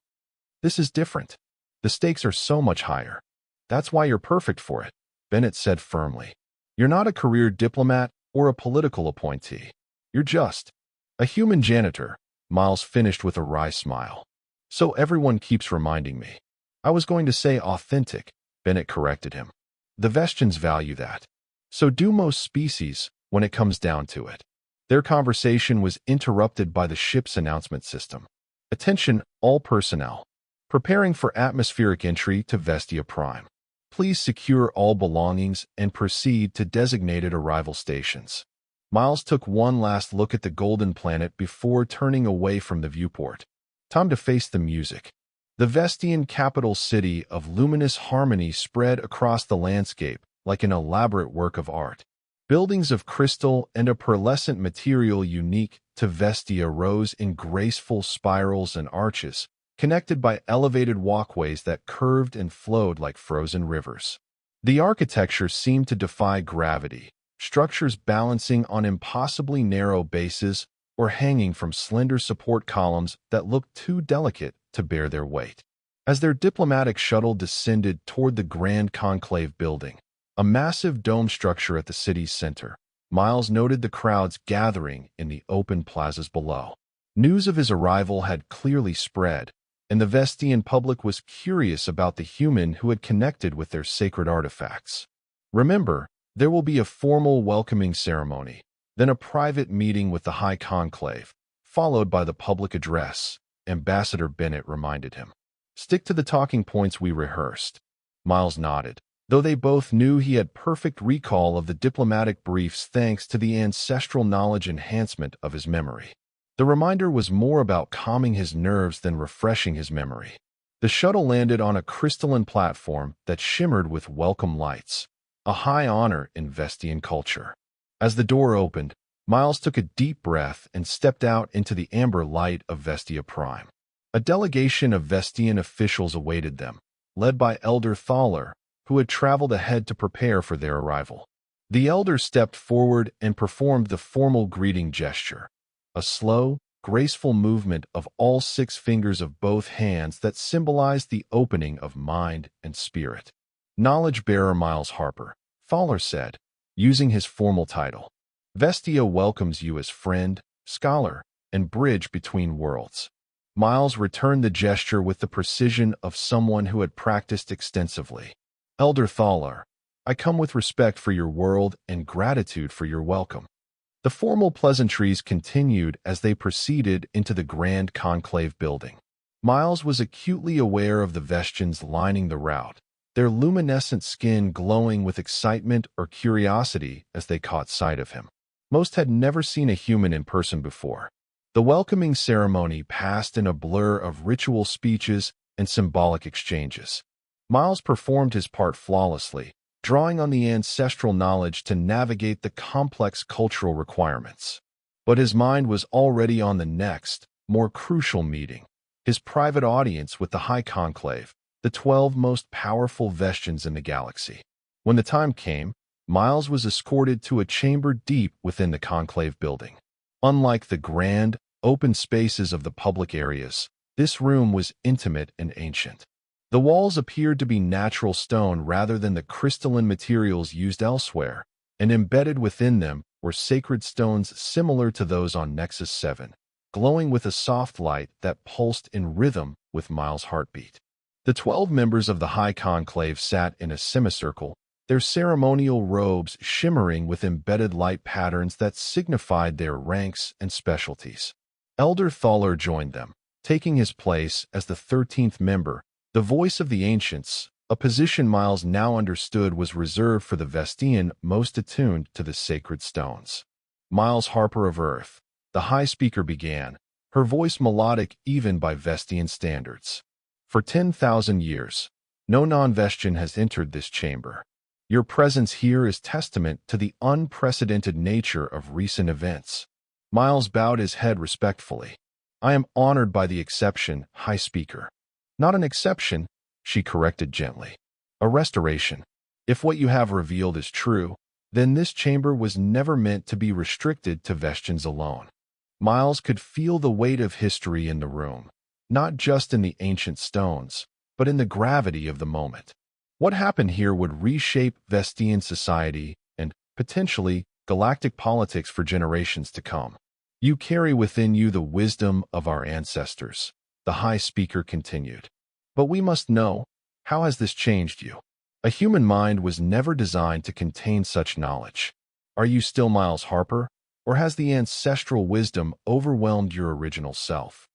"This is different. The stakes are so much higher. That's why you're perfect for it," Bennett said firmly. "You're not a career diplomat or a political appointee. You're just a human janitor," Miles finished with a wry smile. "So everyone keeps reminding me." "I was going to say authentic," Bennett corrected him. "The Vestians value that. So do most species when it comes down to it." Their conversation was interrupted by the ship's announcement system. "Attention, all personnel. Preparing for atmospheric entry to Vestia Prime. Please secure all belongings and proceed to designated arrival stations." Miles took one last look at the golden planet before turning away from the viewport. Time to face the music. The Vestian capital city of luminous harmony spread across the landscape like an elaborate work of art. Buildings of crystal and a pearlescent material unique to Vestia rose in graceful spirals and arches, connected by elevated walkways that curved and flowed like frozen rivers. The architecture seemed to defy gravity, structures balancing on impossibly narrow bases or hanging from slender support columns that looked too delicate to bear their weight. As their diplomatic shuttle descended toward the Grand Conclave building, a massive dome structure at the city's center, Miles noted the crowds gathering in the open plazas below. News of his arrival had clearly spread, and the Vestian public was curious about the human who had connected with their sacred artifacts. "Remember, there will be a formal welcoming ceremony, then a private meeting with the High Conclave, followed by the public address," Ambassador Bennett reminded him. "Stick to the talking points we rehearsed." Miles nodded, though they both knew he had perfect recall of the diplomatic briefs thanks to the ancestral knowledge enhancement of his memory. The reminder was more about calming his nerves than refreshing his memory. The shuttle landed on a crystalline platform that shimmered with welcome lights, a high honor in Vestian culture. As the door opened, Miles took a deep breath and stepped out into the amber light of Vestia Prime. A delegation of Vestian officials awaited them, led by Elder Thaler, who had traveled ahead to prepare for their arrival. The elder stepped forward and performed the formal greeting gesture, a slow, graceful movement of all 6 fingers of both hands that symbolized the opening of mind and spirit. "Knowledge bearer Miles Harper," Thaler said, using his formal title. "Vestia welcomes you as friend, scholar, and bridge between worlds." Miles returned the gesture with the precision of someone who had practiced extensively. "Elder Thaler, I come with respect for your world and gratitude for your welcome." The formal pleasantries continued as they proceeded into the Grand Conclave building. Miles was acutely aware of the Vestians lining the route, their luminescent skin glowing with excitement or curiosity as they caught sight of him. Most had never seen a human in person before. The welcoming ceremony passed in a blur of ritual speeches and symbolic exchanges. Miles performed his part flawlessly, drawing on the ancestral knowledge to navigate the complex cultural requirements. But his mind was already on the next, more crucial meeting, his private audience with the High Conclave, the 12 most powerful Vestians in the galaxy. When the time came, Miles was escorted to a chamber deep within the Conclave building. Unlike the grand, open spaces of the public areas, this room was intimate and ancient. The walls appeared to be natural stone rather than the crystalline materials used elsewhere, and embedded within them were sacred stones similar to those on Nexus 7, glowing with a soft light that pulsed in rhythm with Miles' heartbeat. The 12 members of the High Conclave sat in a semicircle, their ceremonial robes shimmering with embedded light patterns that signified their ranks and specialties. Elder Thaler joined them, taking his place as the 13th member, the voice of the ancients, a position Miles now understood was reserved for the Vestian most attuned to the sacred stones. Miles Harper of Earth, the High Speaker began, her voice melodic even by Vestian standards. For 10,000 years, no non-Vestian has entered this chamber. Your presence here is testament to the unprecedented nature of recent events. Miles bowed his head respectfully. I am honored by the exception, High Speaker. Not an exception, she corrected gently. A restoration. If what you have revealed is true, then this chamber was never meant to be restricted to Vestians alone. Miles could feel the weight of history in the room, not just in the ancient stones, but in the gravity of the moment. What happened here would reshape Vestian society and, potentially, galactic politics for generations to come. You carry within you the wisdom of our ancestors, the High Speaker continued. But we must know, how has this changed you? A human mind was never designed to contain such knowledge. Are you still Miles Harper, or has the ancestral wisdom overwhelmed your original self?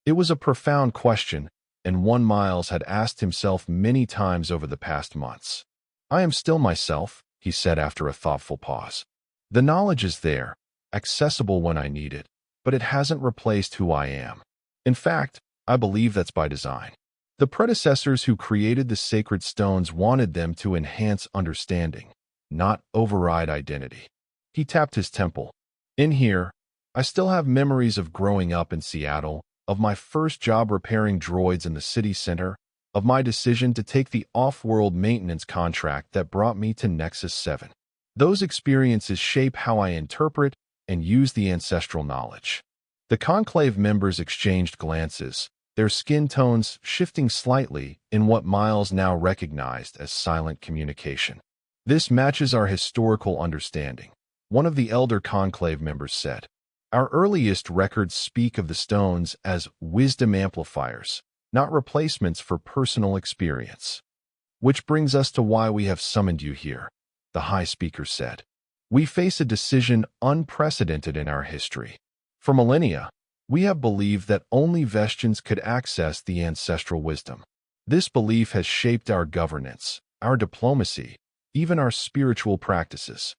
It was a profound question, and one Miles had asked himself many times over the past months. I am still myself, he said after a thoughtful pause. The knowledge is there, accessible when I need it, but it hasn't replaced who I am. In fact, I believe that's by design. The predecessors who created the sacred stones wanted them to enhance understanding, not override identity. He tapped his temple. In here, I still have memories of growing up in Seattle, of my first job repairing droids in the city center, of my decision to take the off-world maintenance contract that brought me to Nexus 7. Those experiences shape how I interpret and use the ancestral knowledge. The Conclave members exchanged glances, their skin tones shifting slightly in what Miles now recognized as silent communication. This matches our historical understanding, one of the elder Conclave members said. Our earliest records speak of the stones as wisdom amplifiers, not replacements for personal experience. Which brings us to why we have summoned you here, the High Speaker said. We face a decision unprecedented in our history. For millennia, we have believed that only Vestians could access the ancestral wisdom. This belief has shaped our governance, our diplomacy, even our spiritual practices.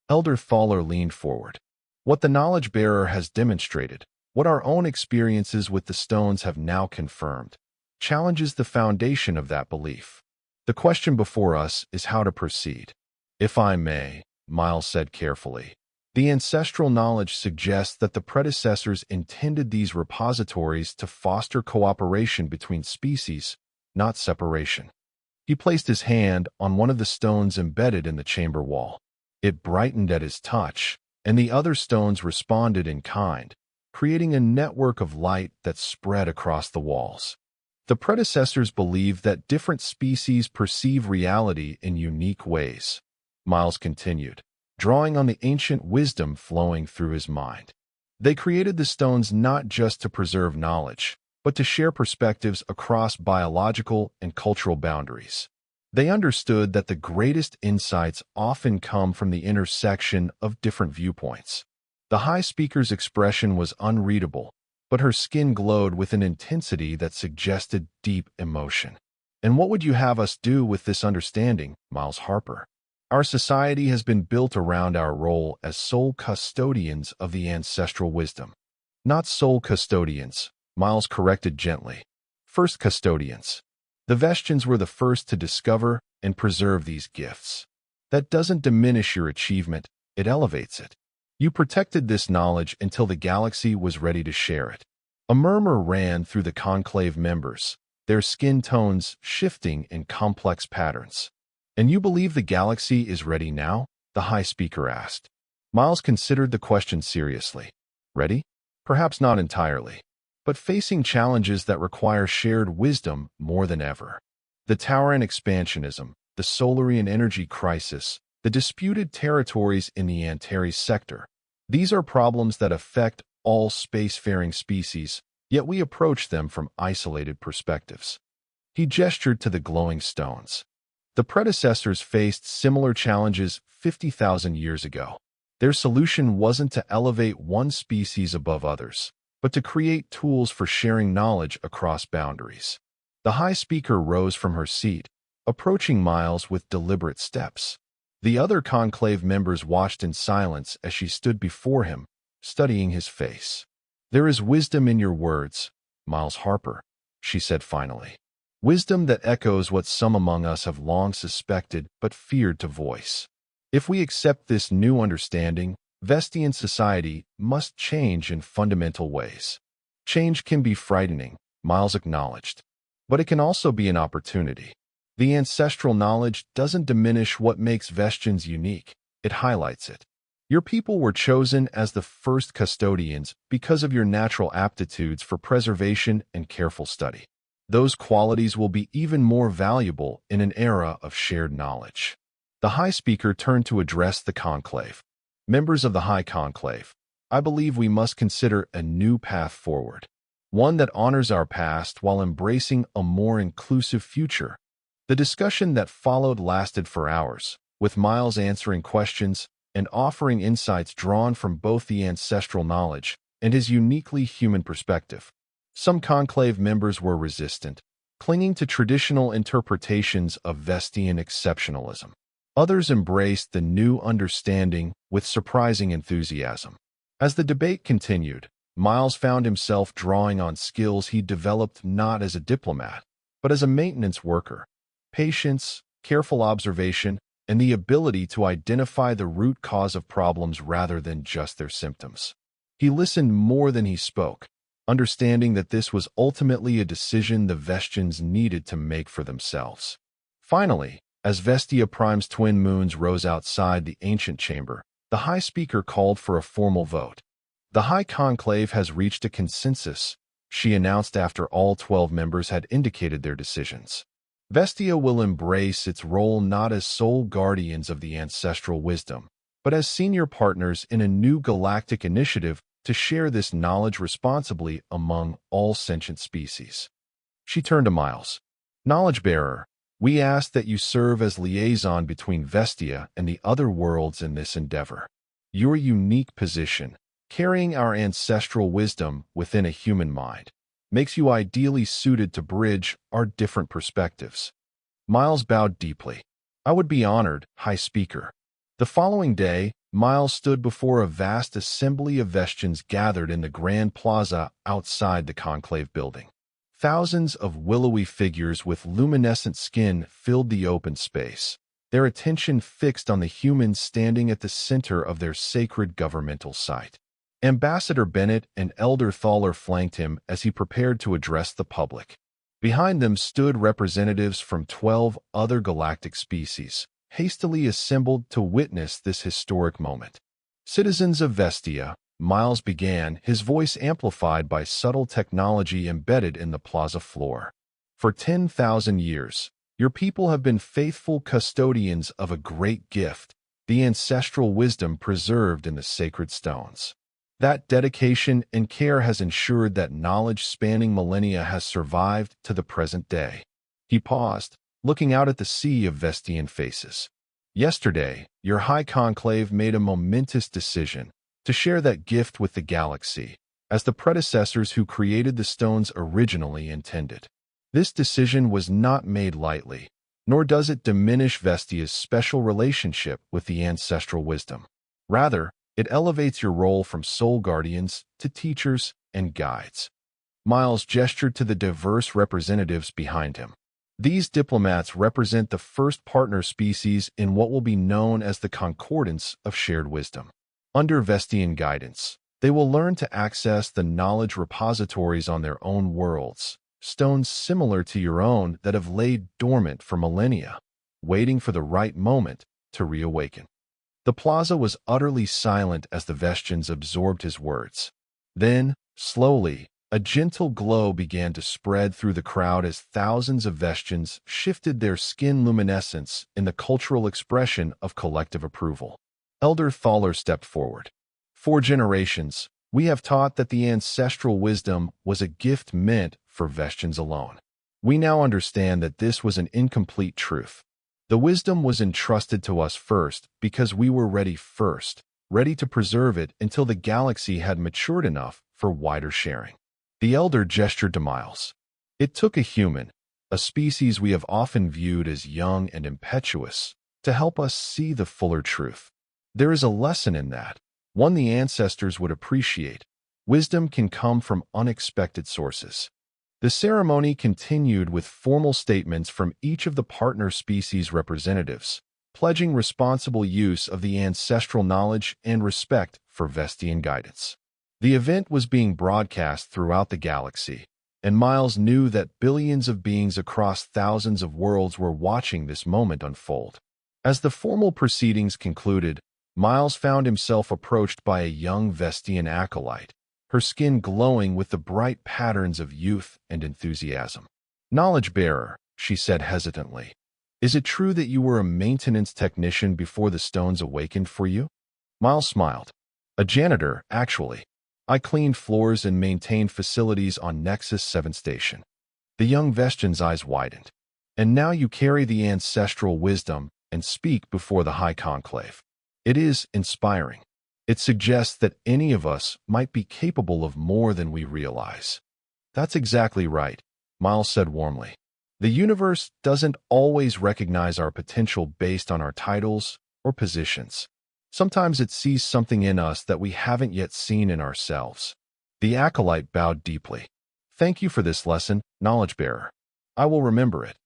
Elder Thaler leaned forward. What the knowledge bearer has demonstrated, what our own experiences with the stones have now confirmed, challenges the foundation of that belief. The question before us is how to proceed. If I may, Miles said carefully, the ancestral knowledge suggests that the predecessors intended these repositories to foster cooperation between species, not separation. He placed his hand on one of the stones embedded in the chamber wall. It brightened at his touch, and the other stones responded in kind, creating a network of light that spread across the walls. The predecessors believed that different species perceive reality in unique ways. Miles continued, drawing on the ancient wisdom flowing through his mind. They created the stones not just to preserve knowledge, but to share perspectives across biological and cultural boundaries. They understood that the greatest insights often come from the intersection of different viewpoints. The High Speaker's expression was unreadable, but her skin glowed with an intensity that suggested deep emotion. And what would you have us do with this understanding, Miles Harper? Our society has been built around our role as sole custodians of the ancestral wisdom. Not sole custodians, Miles corrected gently. First custodians. The Vestians were the first to discover and preserve these gifts. That doesn't diminish your achievement, it elevates it. You protected this knowledge until the galaxy was ready to share it. A murmur ran through the conclave members, their skin tones shifting in complex patterns. And you believe the galaxy is ready now? The High Speaker asked. Miles considered the question seriously. Ready? Perhaps not entirely, but facing challenges that require shared wisdom more than ever. The Tauran expansionism, the Solarian energy crisis, the disputed territories in the Antares sector. These are problems that affect all spacefaring species, yet we approach them from isolated perspectives. He gestured to the glowing stones. The predecessors faced similar challenges 50,000 years ago. Their solution wasn't to elevate one species above others, but to create tools for sharing knowledge across boundaries. The High Speaker rose from her seat, approaching Miles with deliberate steps. The other conclave members watched in silence as she stood before him, studying his face. There is wisdom in your words, Miles Harper, she said finally. Wisdom that echoes what some among us have long suspected but feared to voice. If we accept this new understanding, Vestian society must change in fundamental ways. Change can be frightening, Miles acknowledged, but it can also be an opportunity. The ancestral knowledge doesn't diminish what makes Vestians unique, it highlights it. Your people were chosen as the first custodians because of your natural aptitudes for preservation and careful study. Those qualities will be even more valuable in an era of shared knowledge. The High Speaker turned to address the conclave. Members of the High Conclave, I believe we must consider a new path forward, one that honors our past while embracing a more inclusive future. The discussion that followed lasted for hours, with Miles answering questions and offering insights drawn from both the ancestral knowledge and his uniquely human perspective. Some conclave members were resistant, clinging to traditional interpretations of Vestian exceptionalism. Others embraced the new understanding with surprising enthusiasm. As the debate continued, Miles found himself drawing on skills he developed not as a diplomat, but as a maintenance worker. Patience, careful observation, and the ability to identify the root cause of problems rather than just their symptoms. He listened more than he spoke, understanding that this was ultimately a decision the Vestians needed to make for themselves. Finally, as Vestia Prime's twin moons rose outside the ancient chamber, the High Speaker called for a formal vote. The High Conclave has reached a consensus, she announced after all 12 members had indicated their decisions. Vestia will embrace its role not as sole guardians of the ancestral wisdom, but as senior partners in a new galactic initiative to share this knowledge responsibly among all sentient species. She turned to Miles. Knowledge-bearer, we ask that you serve as liaison between Vestia and the other worlds in this endeavor. Your unique position, carrying our ancestral wisdom within a human mind, makes you ideally suited to bridge our different perspectives. Miles bowed deeply. I would be honored, High Speaker. The following day, Miles stood before a vast assembly of Vestians gathered in the Grand Plaza outside the Conclave building. Thousands of willowy figures with luminescent skin filled the open space, their attention fixed on the humans standing at the center of their sacred governmental site. Ambassador Bennett and Elder Thaler flanked him as he prepared to address the public. Behind them stood representatives from 12 other galactic species, hastily assembled to witness this historic moment. Citizens of Vestia, Miles began, his voice amplified by subtle technology embedded in the plaza floor. For 10,000 years, your people have been faithful custodians of a great gift, the ancestral wisdom preserved in the sacred stones. That dedication and care has ensured that knowledge spanning millennia has survived to the present day. He paused, looking out at the sea of Vestian faces. Yesterday, your High Conclave made a momentous decision to share that gift with the galaxy, as the predecessors who created the stones originally intended. This decision was not made lightly, nor does it diminish Vestia's special relationship with the ancestral wisdom. Rather, it elevates your role from sole guardians to teachers and guides. Miles gestured to the diverse representatives behind him. These diplomats represent the first partner species in what will be known as the Concordance of Shared Wisdom. Under Vestian guidance, they will learn to access the knowledge repositories on their own worlds, stones similar to your own that have laid dormant for millennia, waiting for the right moment to reawaken. The plaza was utterly silent as the Vestians absorbed his words. Then, slowly, a gentle glow began to spread through the crowd as thousands of Vestians shifted their skin luminescence in the cultural expression of collective approval. Elder Thaler stepped forward. For generations, we have taught that the ancestral wisdom was a gift meant for Vestians alone. We now understand that this was an incomplete truth. The wisdom was entrusted to us first because we were ready first, ready to preserve it until the galaxy had matured enough for wider sharing. The elder gestured to Miles. It took a human, a species we have often viewed as young and impetuous, to help us see the fuller truth. There is a lesson in that, one the ancestors would appreciate. Wisdom can come from unexpected sources. The ceremony continued with formal statements from each of the partner species representatives, pledging responsible use of the ancestral knowledge and respect for Vestian guidance. The event was being broadcast throughout the galaxy, and Miles knew that billions of beings across thousands of worlds were watching this moment unfold. As the formal proceedings concluded, Miles found himself approached by a young Vestian acolyte, her skin glowing with the bright patterns of youth and enthusiasm. "Knowledge-bearer," she said hesitantly, "is it true that you were a maintenance technician before the stones awakened for you?" Miles smiled. "A janitor, actually. I cleaned floors and maintained facilities on Nexus 7 station." The young Vestian's eyes widened. "And now you carry the ancestral wisdom and speak before the High Conclave. It is inspiring. It suggests that any of us might be capable of more than we realize." "That's exactly right," Miles said warmly. "The universe doesn't always recognize our potential based on our titles or positions. Sometimes it sees something in us that we haven't yet seen in ourselves." The acolyte bowed deeply. "Thank you for this lesson, knowledge-bearer. I will remember it."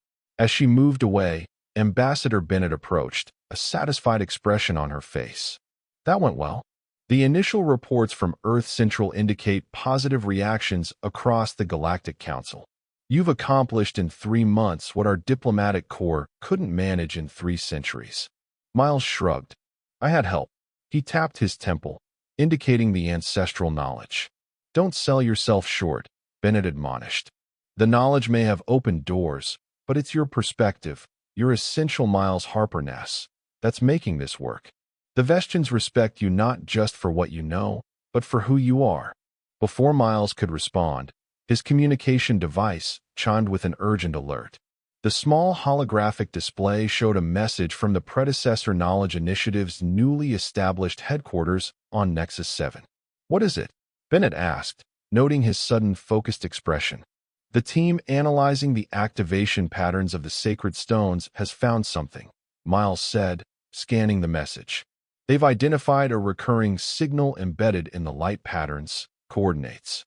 As she moved away, Ambassador Bennett approached, a satisfied expression on her face. "That went well. The initial reports from Earth Central indicate positive reactions across the Galactic Council. You've accomplished in 3 months what our diplomatic corps couldn't manage in 3 centuries." Miles shrugged. "I had help." He tapped his temple, indicating the ancestral knowledge. "Don't sell yourself short," Bennett admonished. "The knowledge may have opened doors, but it's your perspective, your essential Miles Harper-ness, that's making this work. The Vestians respect you not just for what you know, but for who you are." Before Miles could respond, his communication device chimed with an urgent alert. The small holographic display showed a message from the predecessor Knowledge Initiative's newly established headquarters on Nexus 7. "What is it?" Bennett asked, noting his sudden focused expression. "The team analyzing the activation patterns of the sacred stones has found something," Miles said, scanning the message. "They've identified a recurring signal embedded in the light patterns, coordinates."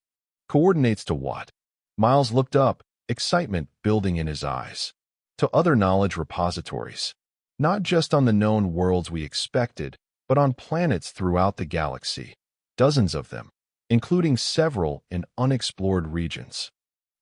"Coordinates to what?" Miles looked up, excitement building in his eyes. "To other knowledge repositories. Not just on the known worlds we expected, but on planets throughout the galaxy. Dozens of them, including several in unexplored regions."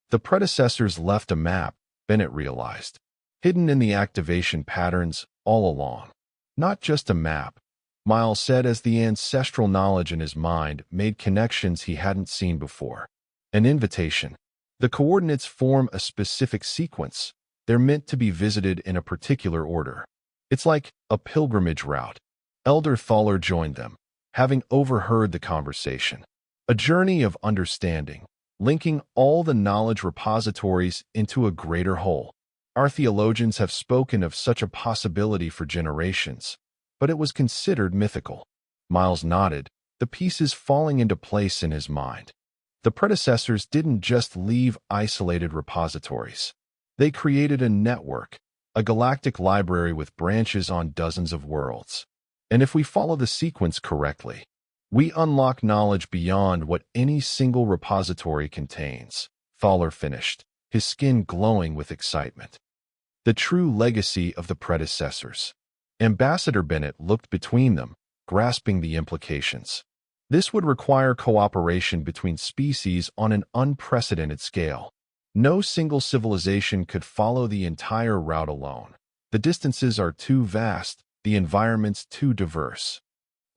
The predecessors left a map, Bennett realized, hidden in the activation patterns all along. "Not just a map," Miles said as the ancestral knowledge in his mind made connections he hadn't seen before. "An invitation. The coordinates form a specific sequence. They're meant to be visited in a particular order. It's like a pilgrimage route." Elder Thaler joined them, having overheard the conversation. "A journey of understanding, linking all the knowledge repositories into a greater whole. Our theologians have spoken of such a possibility for generations, but it was considered mythical." Miles nodded, the pieces falling into place in his mind. The predecessors didn't just leave isolated repositories. They created a network, a galactic library with branches on dozens of worlds. And if we follow the sequence correctly, we unlock knowledge beyond what any single repository contains. Thaler finished, his skin glowing with excitement. The true legacy of the predecessors. Ambassador Bennett looked between them, grasping the implications. This would require cooperation between species on an unprecedented scale. No single civilization could follow the entire route alone. The distances are too vast, the environments too diverse.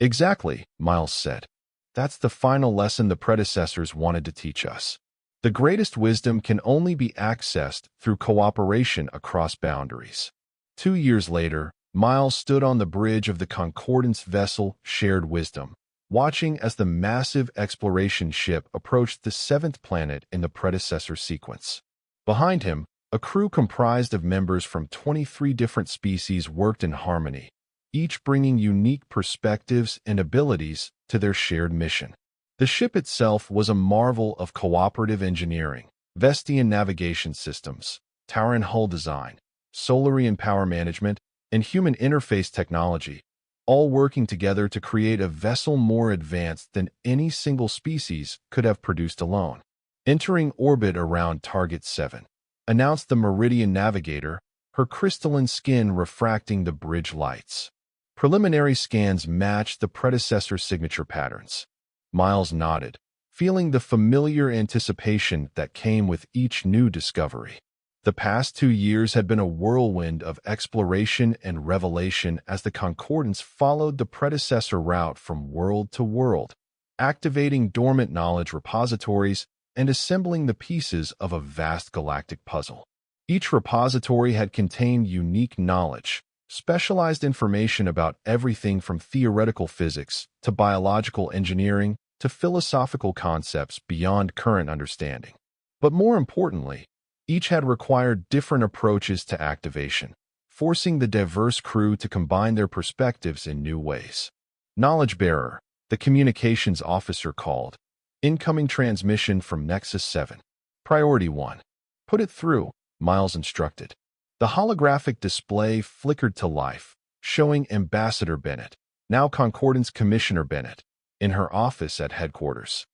Exactly, Miles said. That's the final lesson the predecessors wanted to teach us. The greatest wisdom can only be accessed through cooperation across boundaries. 2 years later, Miles stood on the bridge of the Concordance vessel Shared Wisdom, watching as the massive exploration ship approached the seventh planet in the predecessor sequence. Behind him, a crew comprised of members from 23 different species worked in harmony, each bringing unique perspectives and abilities to their shared mission. The ship itself was a marvel of cooperative engineering, Vestian navigation systems, Tauran hull design, Solarian power management, and human interface technology, all working together to create a vessel more advanced than any single species could have produced alone. Entering orbit around Target 7, announced the Meridian Navigator, her crystalline skin refracting the bridge lights. Preliminary scans matched the predecessor signature patterns. Miles nodded, feeling the familiar anticipation that came with each new discovery. The past 2 years had been a whirlwind of exploration and revelation as the Concordance followed the predecessor route from world to world, activating dormant knowledge repositories and assembling the pieces of a vast galactic puzzle. Each repository had contained unique knowledge, specialized information about everything from theoretical physics to biological engineering to philosophical concepts beyond current understanding. But more importantly, each had required different approaches to activation, forcing the diverse crew to combine their perspectives in new ways. Knowledge Bearer, the communications officer called. Incoming transmission from Nexus 7. Priority 1. Put it through, Miles instructed. The holographic display flickered to life, showing Ambassador Bennett, now Concordance Commissioner Bennett, in her office at headquarters.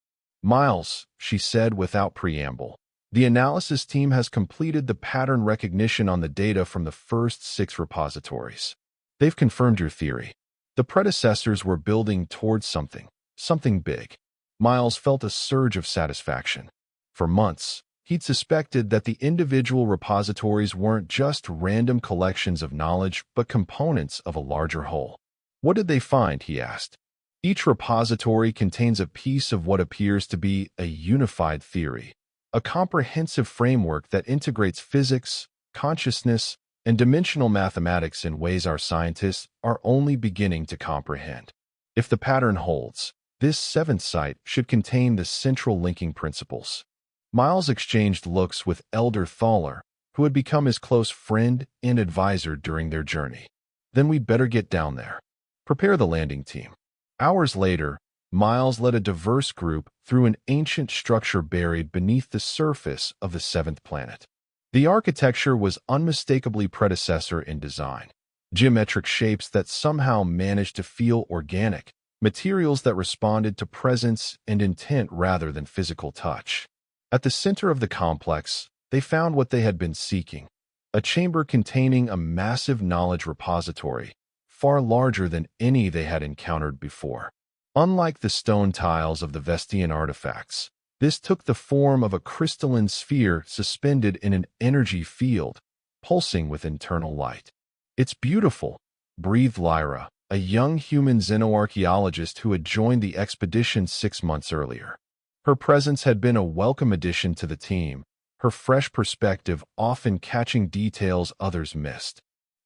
Miles, she said without preamble, the analysis team has completed the pattern recognition on the data from the first 6 repositories. They've confirmed your theory. The predecessors were building towards something big. Miles felt a surge of satisfaction. For months, he'd suspected that the individual repositories weren't just random collections of knowledge but components of a larger whole. What did they find, he asked. Each repository contains a piece of what appears to be a unified theory, a comprehensive framework that integrates physics, consciousness, and dimensional mathematics in ways our scientists are only beginning to comprehend. If the pattern holds, this 7th site should contain the central linking principles. Miles exchanged looks with Elder Thaler, who had become his close friend and advisor during their journey. Then we'd better get down there. Prepare the landing team. Hours later, Miles led a diverse group through an ancient structure buried beneath the surface of the 7th planet. The architecture was unmistakably predecessor in design. Geometric shapes that somehow managed to feel organic, materials that responded to presence and intent rather than physical touch. At the center of the complex, they found what they had been seeking, a chamber containing a massive knowledge repository, far larger than any they had encountered before. Unlike the stone tiles of the Vestian artifacts, this took the form of a crystalline sphere suspended in an energy field, pulsing with internal light. It's beautiful, breathed Lyra, a young human xenoarchaeologist who had joined the expedition 6 months earlier. Her presence had been a welcome addition to the team, her fresh perspective often catching details others missed.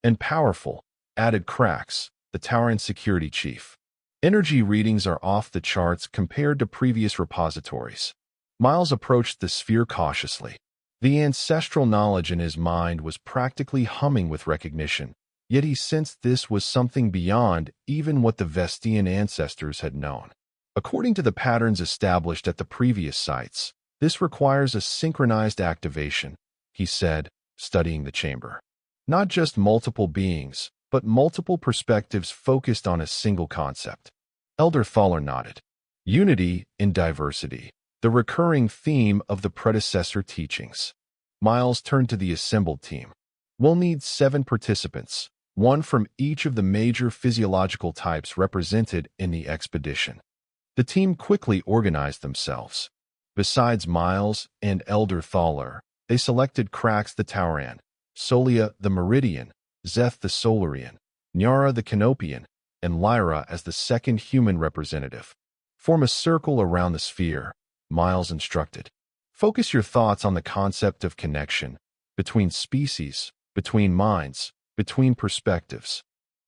And powerful, added Krax, the Tauran security chief. Energy readings are off the charts compared to previous repositories. Miles approached the sphere cautiously. The ancestral knowledge in his mind was practically humming with recognition, yet he sensed this was something beyond even what the Vestian ancestors had known. According to the patterns established at the previous sites, this requires a synchronized activation, he said, studying the chamber. Not just multiple beings, but multiple perspectives focused on a single concept. Elder Thaler nodded. Unity in diversity, the recurring theme of the predecessor teachings. Miles turned to the assembled team. We'll need 7 participants, one from each of the major physiological types represented in the expedition. The team quickly organized themselves. Besides Miles and Elder Thaler, they selected Krax the Tauran, Solia the Meridian, Zeth the Solarian, Nyara the Canopian, and Lyra as the second human representative. Form a circle around the sphere, Miles instructed. Focus your thoughts on the concept of connection between species, between minds, between perspectives.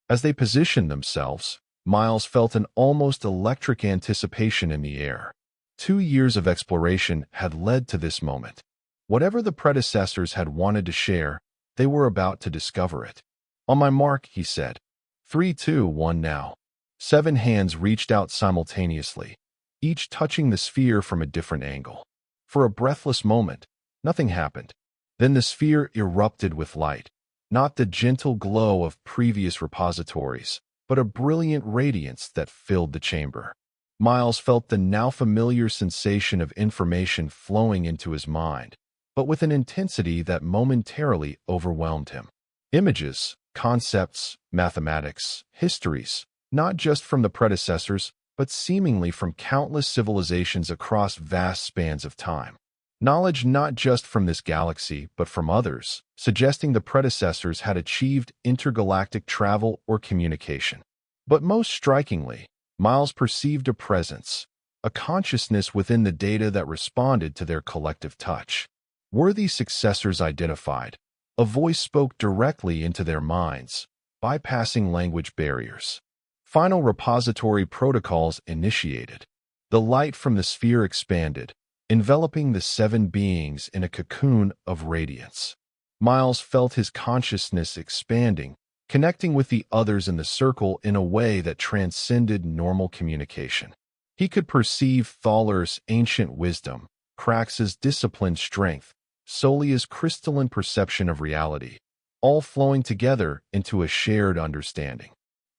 As they positioned themselves, Miles felt an almost electric anticipation in the air. 2 years of exploration had led to this moment. Whatever the predecessors had wanted to share, they were about to discover it. On my mark, he said. 3, 2, 1 now. 7 hands reached out simultaneously, each touching the sphere from a different angle. For a breathless moment, nothing happened. Then the sphere erupted with light, not the gentle glow of previous repositories, but a brilliant radiance that filled the chamber. Miles felt the now familiar sensation of information flowing into his mind, but with an intensity that momentarily overwhelmed him. Images, concepts, mathematics, histories, not just from the predecessors, but seemingly from countless civilizations across vast spans of time. Knowledge not just from this galaxy, but from others, suggesting the predecessors had achieved intergalactic travel or communication. But most strikingly, Miles perceived a presence, a consciousness within the data that responded to their collective touch. Were these successors identified? A voice spoke directly into their minds, bypassing language barriers. Final repository protocols initiated. The light from the sphere expanded, enveloping the 7 beings in a cocoon of radiance. Miles felt his consciousness expanding, connecting with the others in the circle in a way that transcended normal communication. He could perceive Thaler's ancient wisdom, Krax's disciplined strength, Solia's crystalline perception of reality, all flowing together into a shared understanding.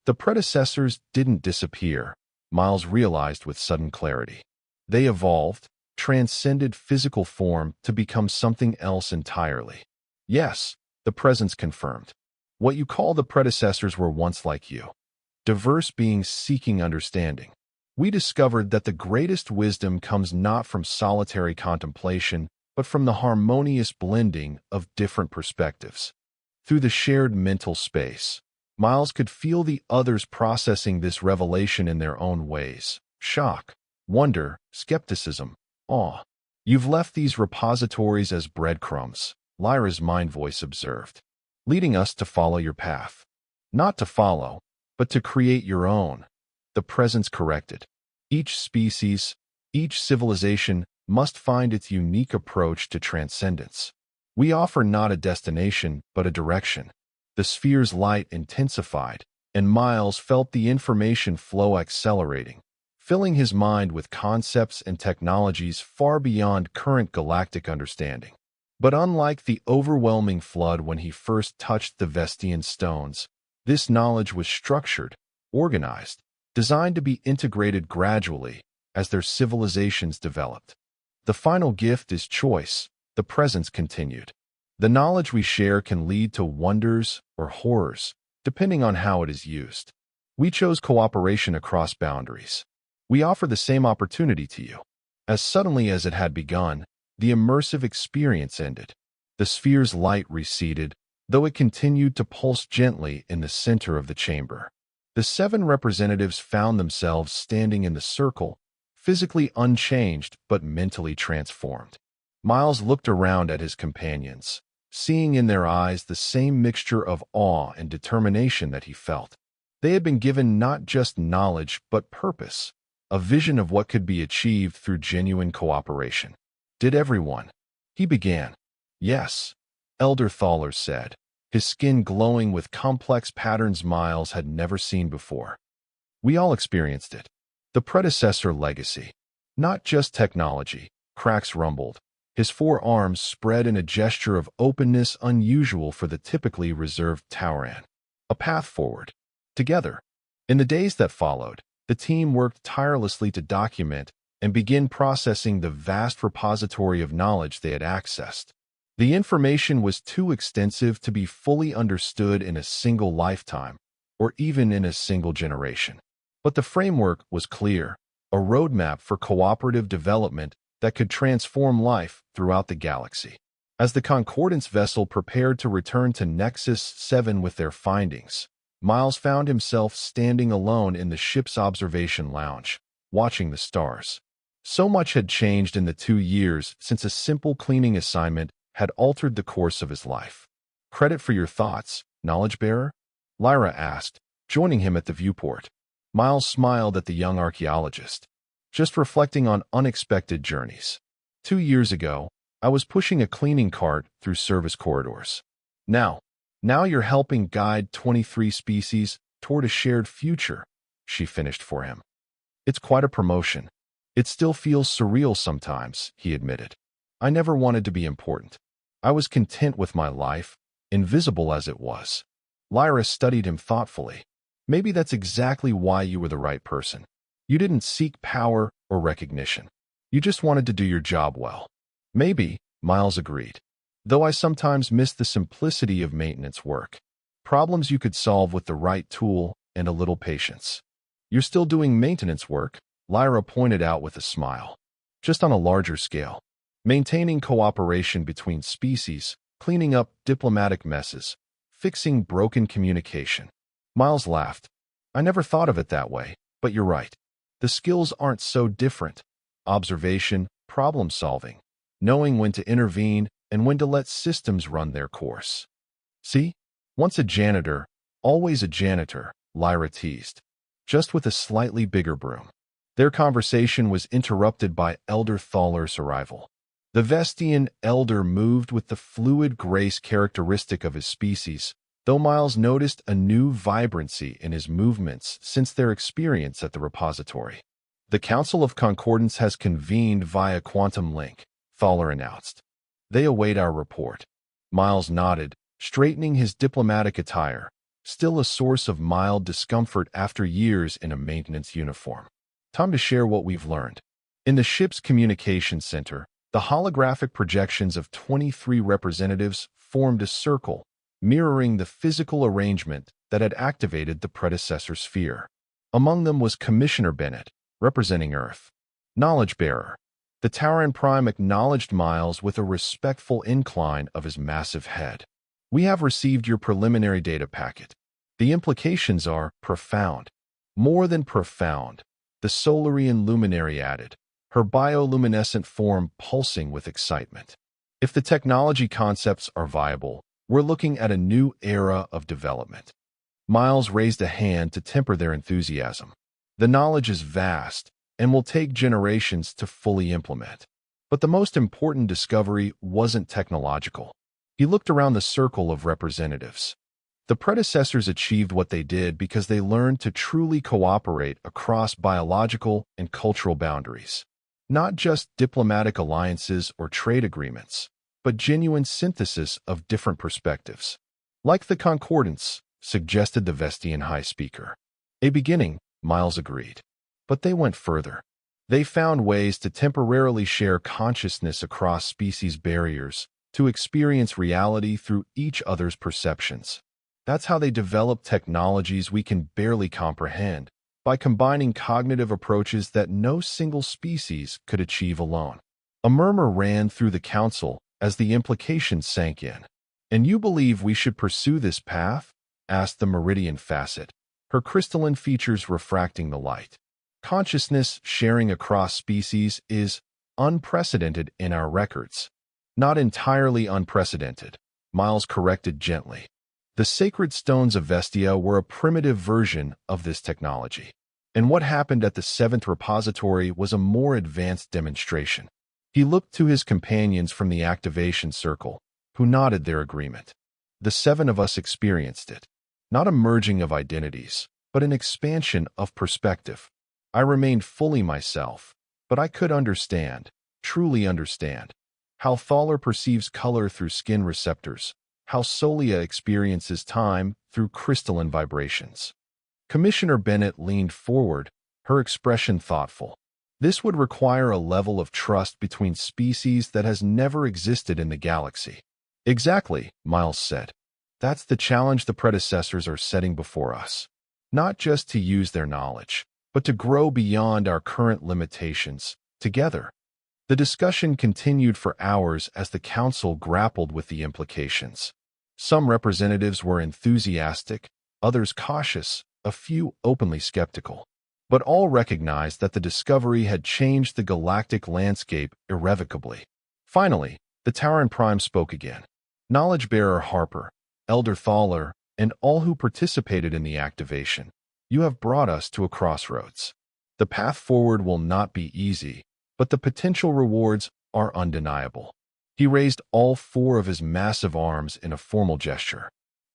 The predecessors didn't disappear, Miles realized with sudden clarity. They evolved, transcended physical form to become something else entirely. Yes, the presence confirmed. What you call the predecessors were once like you, diverse beings seeking understanding. We discovered that the greatest wisdom comes not from solitary contemplation, but from the harmonious blending of different perspectives. Through the shared mental space, Miles could feel the others processing this revelation in their own ways. Shock, wonder, skepticism, awe. You've left these repositories as breadcrumbs, Lyra's mind voice observed, leading us to follow your path. Not to follow, but to create your own. The presence corrected. Each species, each civilization must find its unique approach to transcendence. We offer not a destination, but a direction. The sphere's light intensified, and Miles felt the information flow accelerating, filling his mind with concepts and technologies far beyond current galactic understanding. But unlike the overwhelming flood when he first touched the Vestian stones, this knowledge was structured, organized, designed to be integrated gradually as their civilizations developed. The final gift is choice, the presence continued. The knowledge we share can lead to wonders or horrors, depending on how it is used. We chose cooperation across boundaries. We offer the same opportunity to you. As suddenly as it had begun, the immersive experience ended. The sphere's light receded, though it continued to pulse gently in the center of the chamber. The 7 representatives found themselves standing in the circle, physically unchanged but mentally transformed. Miles looked around at his companions, seeing in their eyes the same mixture of awe and determination that he felt. They had been given not just knowledge but purpose, a vision of what could be achieved through genuine cooperation. Did everyone? He began. Yes, Elder Thaler said, his skin glowing with complex patterns Miles had never seen before. We all experienced it. The predecessor legacy. Not just technology, Krax rumbled, his 4 arms spread in a gesture of openness unusual for the typically reserved Tauran. A path forward. Together. In the days that followed, the team worked tirelessly to document and begin processing the vast repository of knowledge they had accessed. The information was too extensive to be fully understood in a single lifetime, or even in a single generation. But the framework was clear, a roadmap for cooperative development that could transform life throughout the galaxy. As the Concordance vessel prepared to return to Nexus 7 with their findings, Miles found himself standing alone in the ship's observation lounge, watching the stars. So much had changed in the 2 years since a simple cleaning assignment had altered the course of his life. "Credit for your thoughts, knowledge bearer?" Lyra asked, joining him at the viewport. Miles smiled at the young archaeologist. "Just reflecting on unexpected journeys. 2 years ago, I was pushing a cleaning cart through service corridors. Now you're helping guide 23 species toward a shared future," she finished for him. "It's quite a promotion. It still feels surreal sometimes," he admitted. "I never wanted to be important. I was content with my life, invisible as it was." Lyra studied him thoughtfully. "Maybe that's exactly why you were the right person. You didn't seek power or recognition. You just wanted to do your job well." "Maybe," Miles agreed, "though I sometimes miss the simplicity of maintenance work. Problems you could solve with the right tool and a little patience." "You're still doing maintenance work," Lyra pointed out with a smile. "Just on a larger scale. Maintaining cooperation between species, cleaning up diplomatic messes, fixing broken communication." Miles laughed. "I never thought of it that way, but you're right. The skills aren't so different. Observation, problem solving, knowing when to intervene and when to let systems run their course." "See? Once a janitor, always a janitor," Lyra teased, just with a slightly bigger broom. Their conversation was interrupted by Elder Thaler's arrival. The Vestian elder moved with the fluid grace characteristic of his species, though Miles noticed a new vibrancy in his movements since their experience at the repository. "The Council of Concordance has convened via quantum link," Thaler announced. "They await our report." Miles nodded, straightening his diplomatic attire, still a source of mild discomfort after years in a maintenance uniform. "Time to share what we've learned." In the ship's communication center, the holographic projections of 23 representatives formed a circle, mirroring the physical arrangement that had activated the predecessor sphere. Among them was Commissioner Bennett, representing Earth. "Knowledge bearer." The Tauran Prime acknowledged Miles with a respectful incline of his massive head. "We have received your preliminary data packet. The implications are profound." "More than profound," the Solarian luminary added, her bioluminescent form pulsing with excitement. "If the technology concepts are viable, we're looking at a new era of development." Miles raised a hand to temper their enthusiasm. "The knowledge is vast and will take generations to fully implement." But the most important discovery wasn't technological. He looked around the circle of representatives. The predecessors achieved what they did because they learned to truly cooperate across biological and cultural boundaries. Not just diplomatic alliances or trade agreements, but genuine synthesis of different perspectives. "Like the Concordance," suggested the Vestian High Speaker. "A beginning," Miles agreed. But they went further. They found ways to temporarily share consciousness across species barriers, to experience reality through each other's perceptions. That's how they developed technologies we can barely comprehend, by combining cognitive approaches that no single species could achieve alone. A murmur ran through the council as the implications sank in. "And you believe we should pursue this path?" asked the Meridian Facet, her crystalline features refracting the light. "Consciousness sharing across species is unprecedented in our records." "Not entirely unprecedented," Miles corrected gently. The sacred stones of Vestia were a primitive version of this technology, and what happened at the 7th repository was a more advanced demonstration. He looked to his companions from the activation circle, who nodded their agreement. "The 7 of us experienced it. Not a merging of identities, but an expansion of perspective. I remained fully myself, but I could understand, truly understand, how Thaler perceives color through skin receptors, how Solia experiences time through crystalline vibrations." Commissioner Bennett leaned forward, her expression thoughtful. "This would require a level of trust between species that has never existed in the galaxy." Exactly, Miles said. That's the challenge the predecessors are setting before us. Not just to use their knowledge, but to grow beyond our current limitations, together. The discussion continued for hours as the council grappled with the implications. Some representatives were enthusiastic, others cautious, a few openly skeptical. But all recognized that the discovery had changed the galactic landscape irrevocably. Finally, the Tauran Prime spoke again. Knowledge-bearer Harper, Elder Thaler, and all who participated in the activation, you have brought us to a crossroads. The path forward will not be easy, but the potential rewards are undeniable. He raised all four of his massive arms in a formal gesture.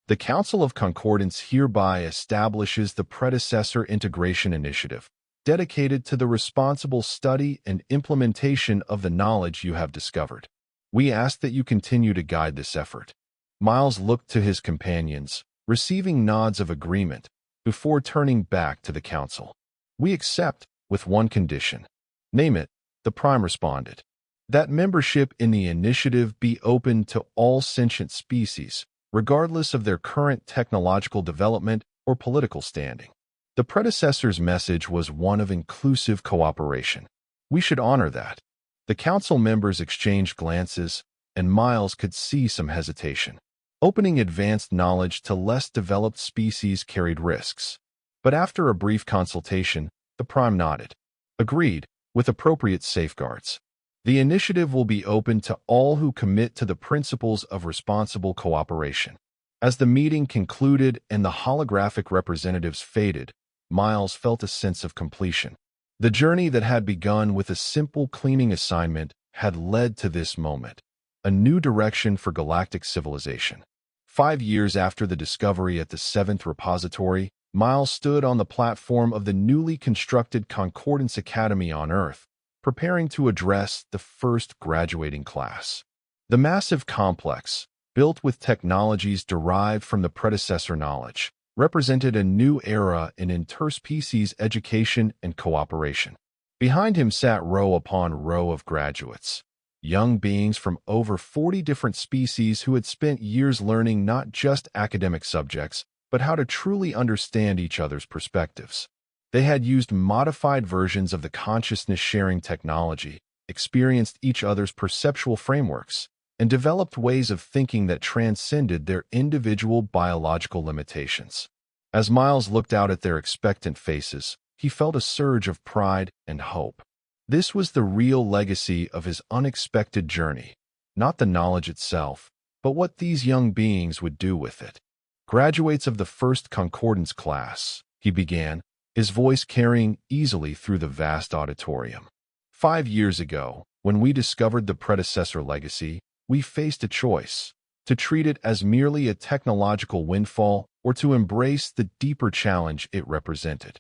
The Council of Concordance hereby establishes the Predecessor Integration Initiative, dedicated to the responsible study and implementation of the knowledge you have discovered. We ask that you continue to guide this effort. Miles looked to his companions, receiving nods of agreement, before turning back to the Council. We accept, with one condition. Name it, the Prime responded. That membership in the initiative be open to all sentient species, regardless of their current technological development or political standing. The predecessor's message was one of inclusive cooperation. We should honor that. The council members exchanged glances, and Miles could see some hesitation. Opening advanced knowledge to less developed species carried risks. But after a brief consultation, the Prime nodded. Agreed, with appropriate safeguards. The initiative will be open to all who commit to the principles of responsible cooperation. As the meeting concluded and the holographic representatives faded, Miles felt a sense of completion. The journey that had begun with a simple cleaning assignment had led to this moment, a new direction for galactic civilization. 5 years after the discovery at the 7th Repository, Miles stood on the platform of the newly constructed Concordance Academy on Earth, preparing to address the first graduating class. The massive complex, built with technologies derived from the predecessor knowledge, represented a new era in interspecies education and cooperation. Behind him sat row upon row of graduates, young beings from over 40 different species who had spent years learning not just academic subjects, but how to truly understand each other's perspectives. They had used modified versions of the consciousness-sharing technology, experienced each other's perceptual frameworks, and developed ways of thinking that transcended their individual biological limitations. As Miles looked out at their expectant faces, he felt a surge of pride and hope. This was the real legacy of his unexpected journey, not the knowledge itself, but what these young beings would do with it. Graduates of the first Concordance class, he began, his voice carrying easily through the vast auditorium. 5 years ago, when we discovered the predecessor legacy, we faced a choice: to treat it as merely a technological windfall or to embrace the deeper challenge it represented.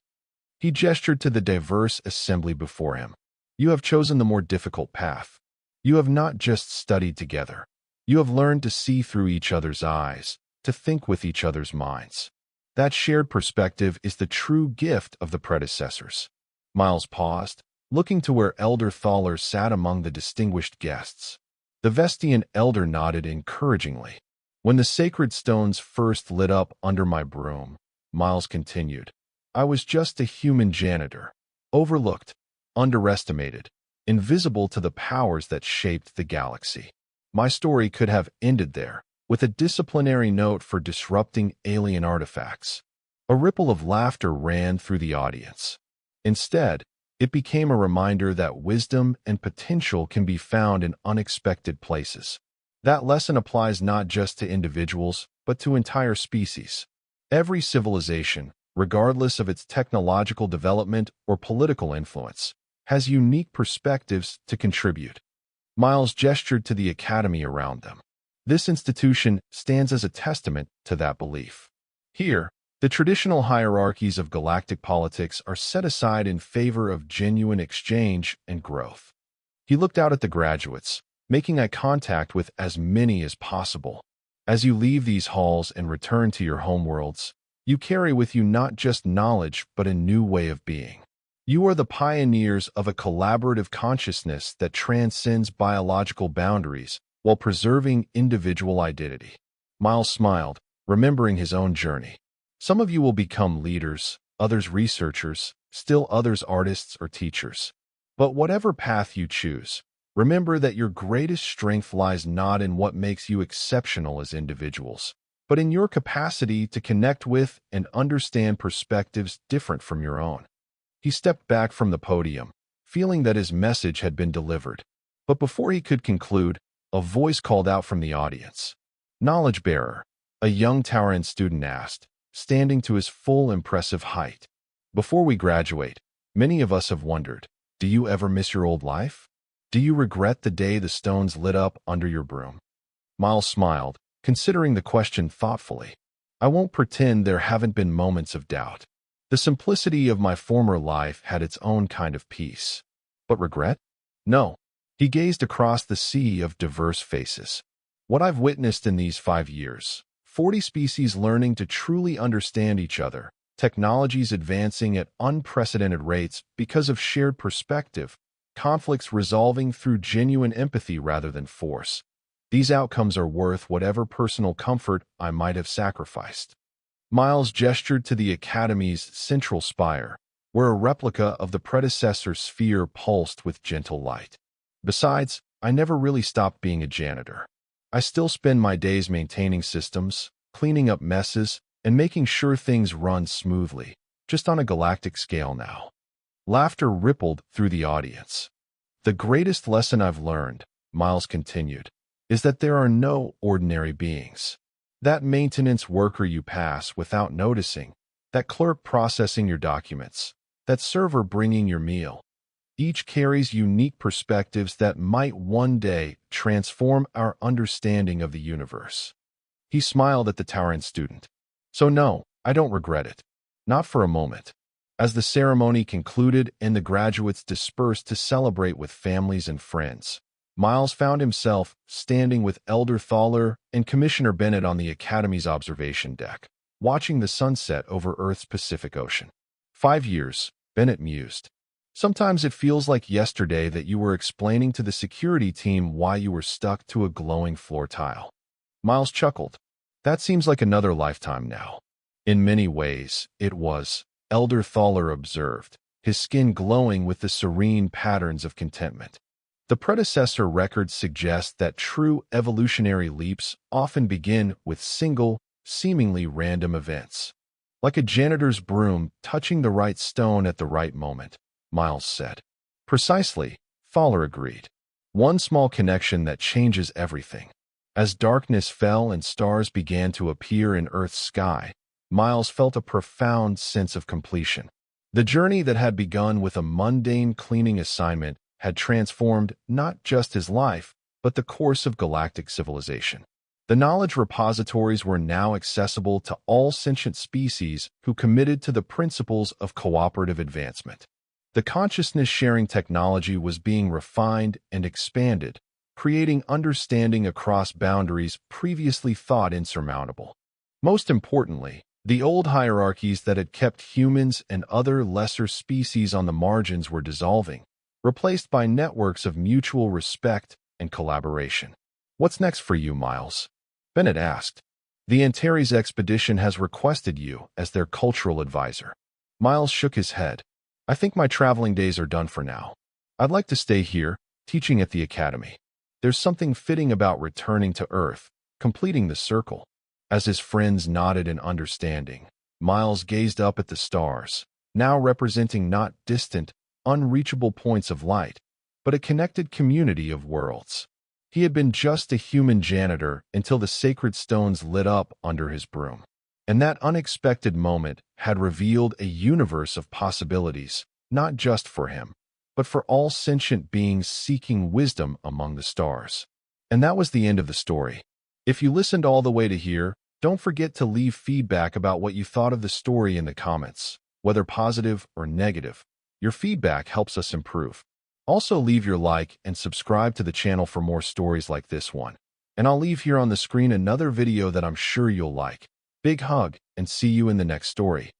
He gestured to the diverse assembly before him. You have chosen the more difficult path. You have not just studied together. You have learned to see through each other's eyes, to think with each other's minds. That shared perspective is the true gift of the predecessors. Miles paused, looking to where Elder Thaler sat among the distinguished guests. The Vestian elder nodded encouragingly. When the sacred stones first lit up under my broom, Miles continued, I was just a human janitor, overlooked, underestimated, invisible to the powers that shaped the galaxy. My story could have ended there, with a disciplinary note for disrupting alien artifacts. A ripple of laughter ran through the audience. Instead, it became a reminder that wisdom and potential can be found in unexpected places. That lesson applies not just to individuals, but to entire species. Every civilization, regardless of its technological development or political influence, has unique perspectives to contribute. Miles gestured to the academy around them. This institution stands as a testament to that belief. Here, the traditional hierarchies of galactic politics are set aside in favor of genuine exchange and growth. He looked out at the graduates, making eye contact with as many as possible. As you leave these halls and return to your homeworlds, you carry with you not just knowledge but a new way of being. You are the pioneers of a collaborative consciousness that transcends biological boundaries, while preserving individual identity. Miles smiled, remembering his own journey. Some of you will become leaders, others researchers, still others artists or teachers. But whatever path you choose, remember that your greatest strength lies not in what makes you exceptional as individuals, but in your capacity to connect with and understand perspectives different from your own. He stepped back from the podium, feeling that his message had been delivered. But before he could conclude, a voice called out from the audience. "Knowledge bearer," a young Tauran student asked, standing to his full impressive height. "Before we graduate, many of us have wondered, do you ever miss your old life? Do you regret the day the stones lit up under your broom?" Miles smiled, considering the question thoughtfully. "I won't pretend there haven't been moments of doubt. The simplicity of my former life had its own kind of peace. But regret? No." He gazed across the sea of diverse faces. "What I've witnessed in these 5 years, 40 species learning to truly understand each other, technologies advancing at unprecedented rates because of shared perspective, conflicts resolving through genuine empathy rather than force. These outcomes are worth whatever personal comfort I might have sacrificed." Miles gestured to the Academy's central spire, where a replica of the predecessor sphere pulsed with gentle light. "Besides, I never really stopped being a janitor. I still spend my days maintaining systems, cleaning up messes, and making sure things run smoothly, just on a galactic scale now." Laughter rippled through the audience. "The greatest lesson I've learned," Miles continued, "is that there are no ordinary beings. That maintenance worker you pass without noticing, that clerk processing your documents, that server bringing your meal, each carries unique perspectives that might one day transform our understanding of the universe." He smiled at the Tauran student. "So no, I don't regret it. Not for a moment." As the ceremony concluded and the graduates dispersed to celebrate with families and friends, Miles found himself standing with Elder Thaler and Commissioner Bennett on the Academy's observation deck, watching the sunset over Earth's Pacific Ocean. 5 years, Bennett mused. "Sometimes it feels like yesterday that you were explaining to the security team why you were stuck to a glowing floor tile." Miles chuckled. "That seems like another lifetime now." "In many ways, it was," Elder Thaler observed, his skin glowing with the serene patterns of contentment. "The predecessor records suggest that true evolutionary leaps often begin with single, seemingly random events. Like a janitor's broom touching the right stone at the right moment," Miles said. "Precisely," Thaler agreed. "One small connection that changes everything." As darkness fell and stars began to appear in Earth's sky, Miles felt a profound sense of completion. The journey that had begun with a mundane cleaning assignment had transformed not just his life, but the course of galactic civilization. The knowledge repositories were now accessible to all sentient species who committed to the principles of cooperative advancement. The consciousness-sharing technology was being refined and expanded, creating understanding across boundaries previously thought insurmountable. Most importantly, the old hierarchies that had kept humans and other lesser species on the margins were dissolving, replaced by networks of mutual respect and collaboration. "What's next for you, Miles?" Bennett asked. "The Antares expedition has requested you as their cultural advisor." Miles shook his head. "I think my traveling days are done for now. I'd like to stay here, teaching at the Academy. There's something fitting about returning to Earth, completing the circle." As his friends nodded in understanding, Miles gazed up at the stars, now representing not distant, unreachable points of light, but a connected community of worlds. He had been just a human janitor until the sacred stones lit up under his broom. And that unexpected moment had revealed a universe of possibilities, not just for him, but for all sentient beings seeking wisdom among the stars. And that was the end of the story. If you listened all the way to here, don't forget to leave feedback about what you thought of the story in the comments, whether positive or negative. Your feedback helps us improve. Also, leave your like and subscribe to the channel for more stories like this one. And I'll leave here on the screen another video that I'm sure you'll like. Big hug, and see you in the next story.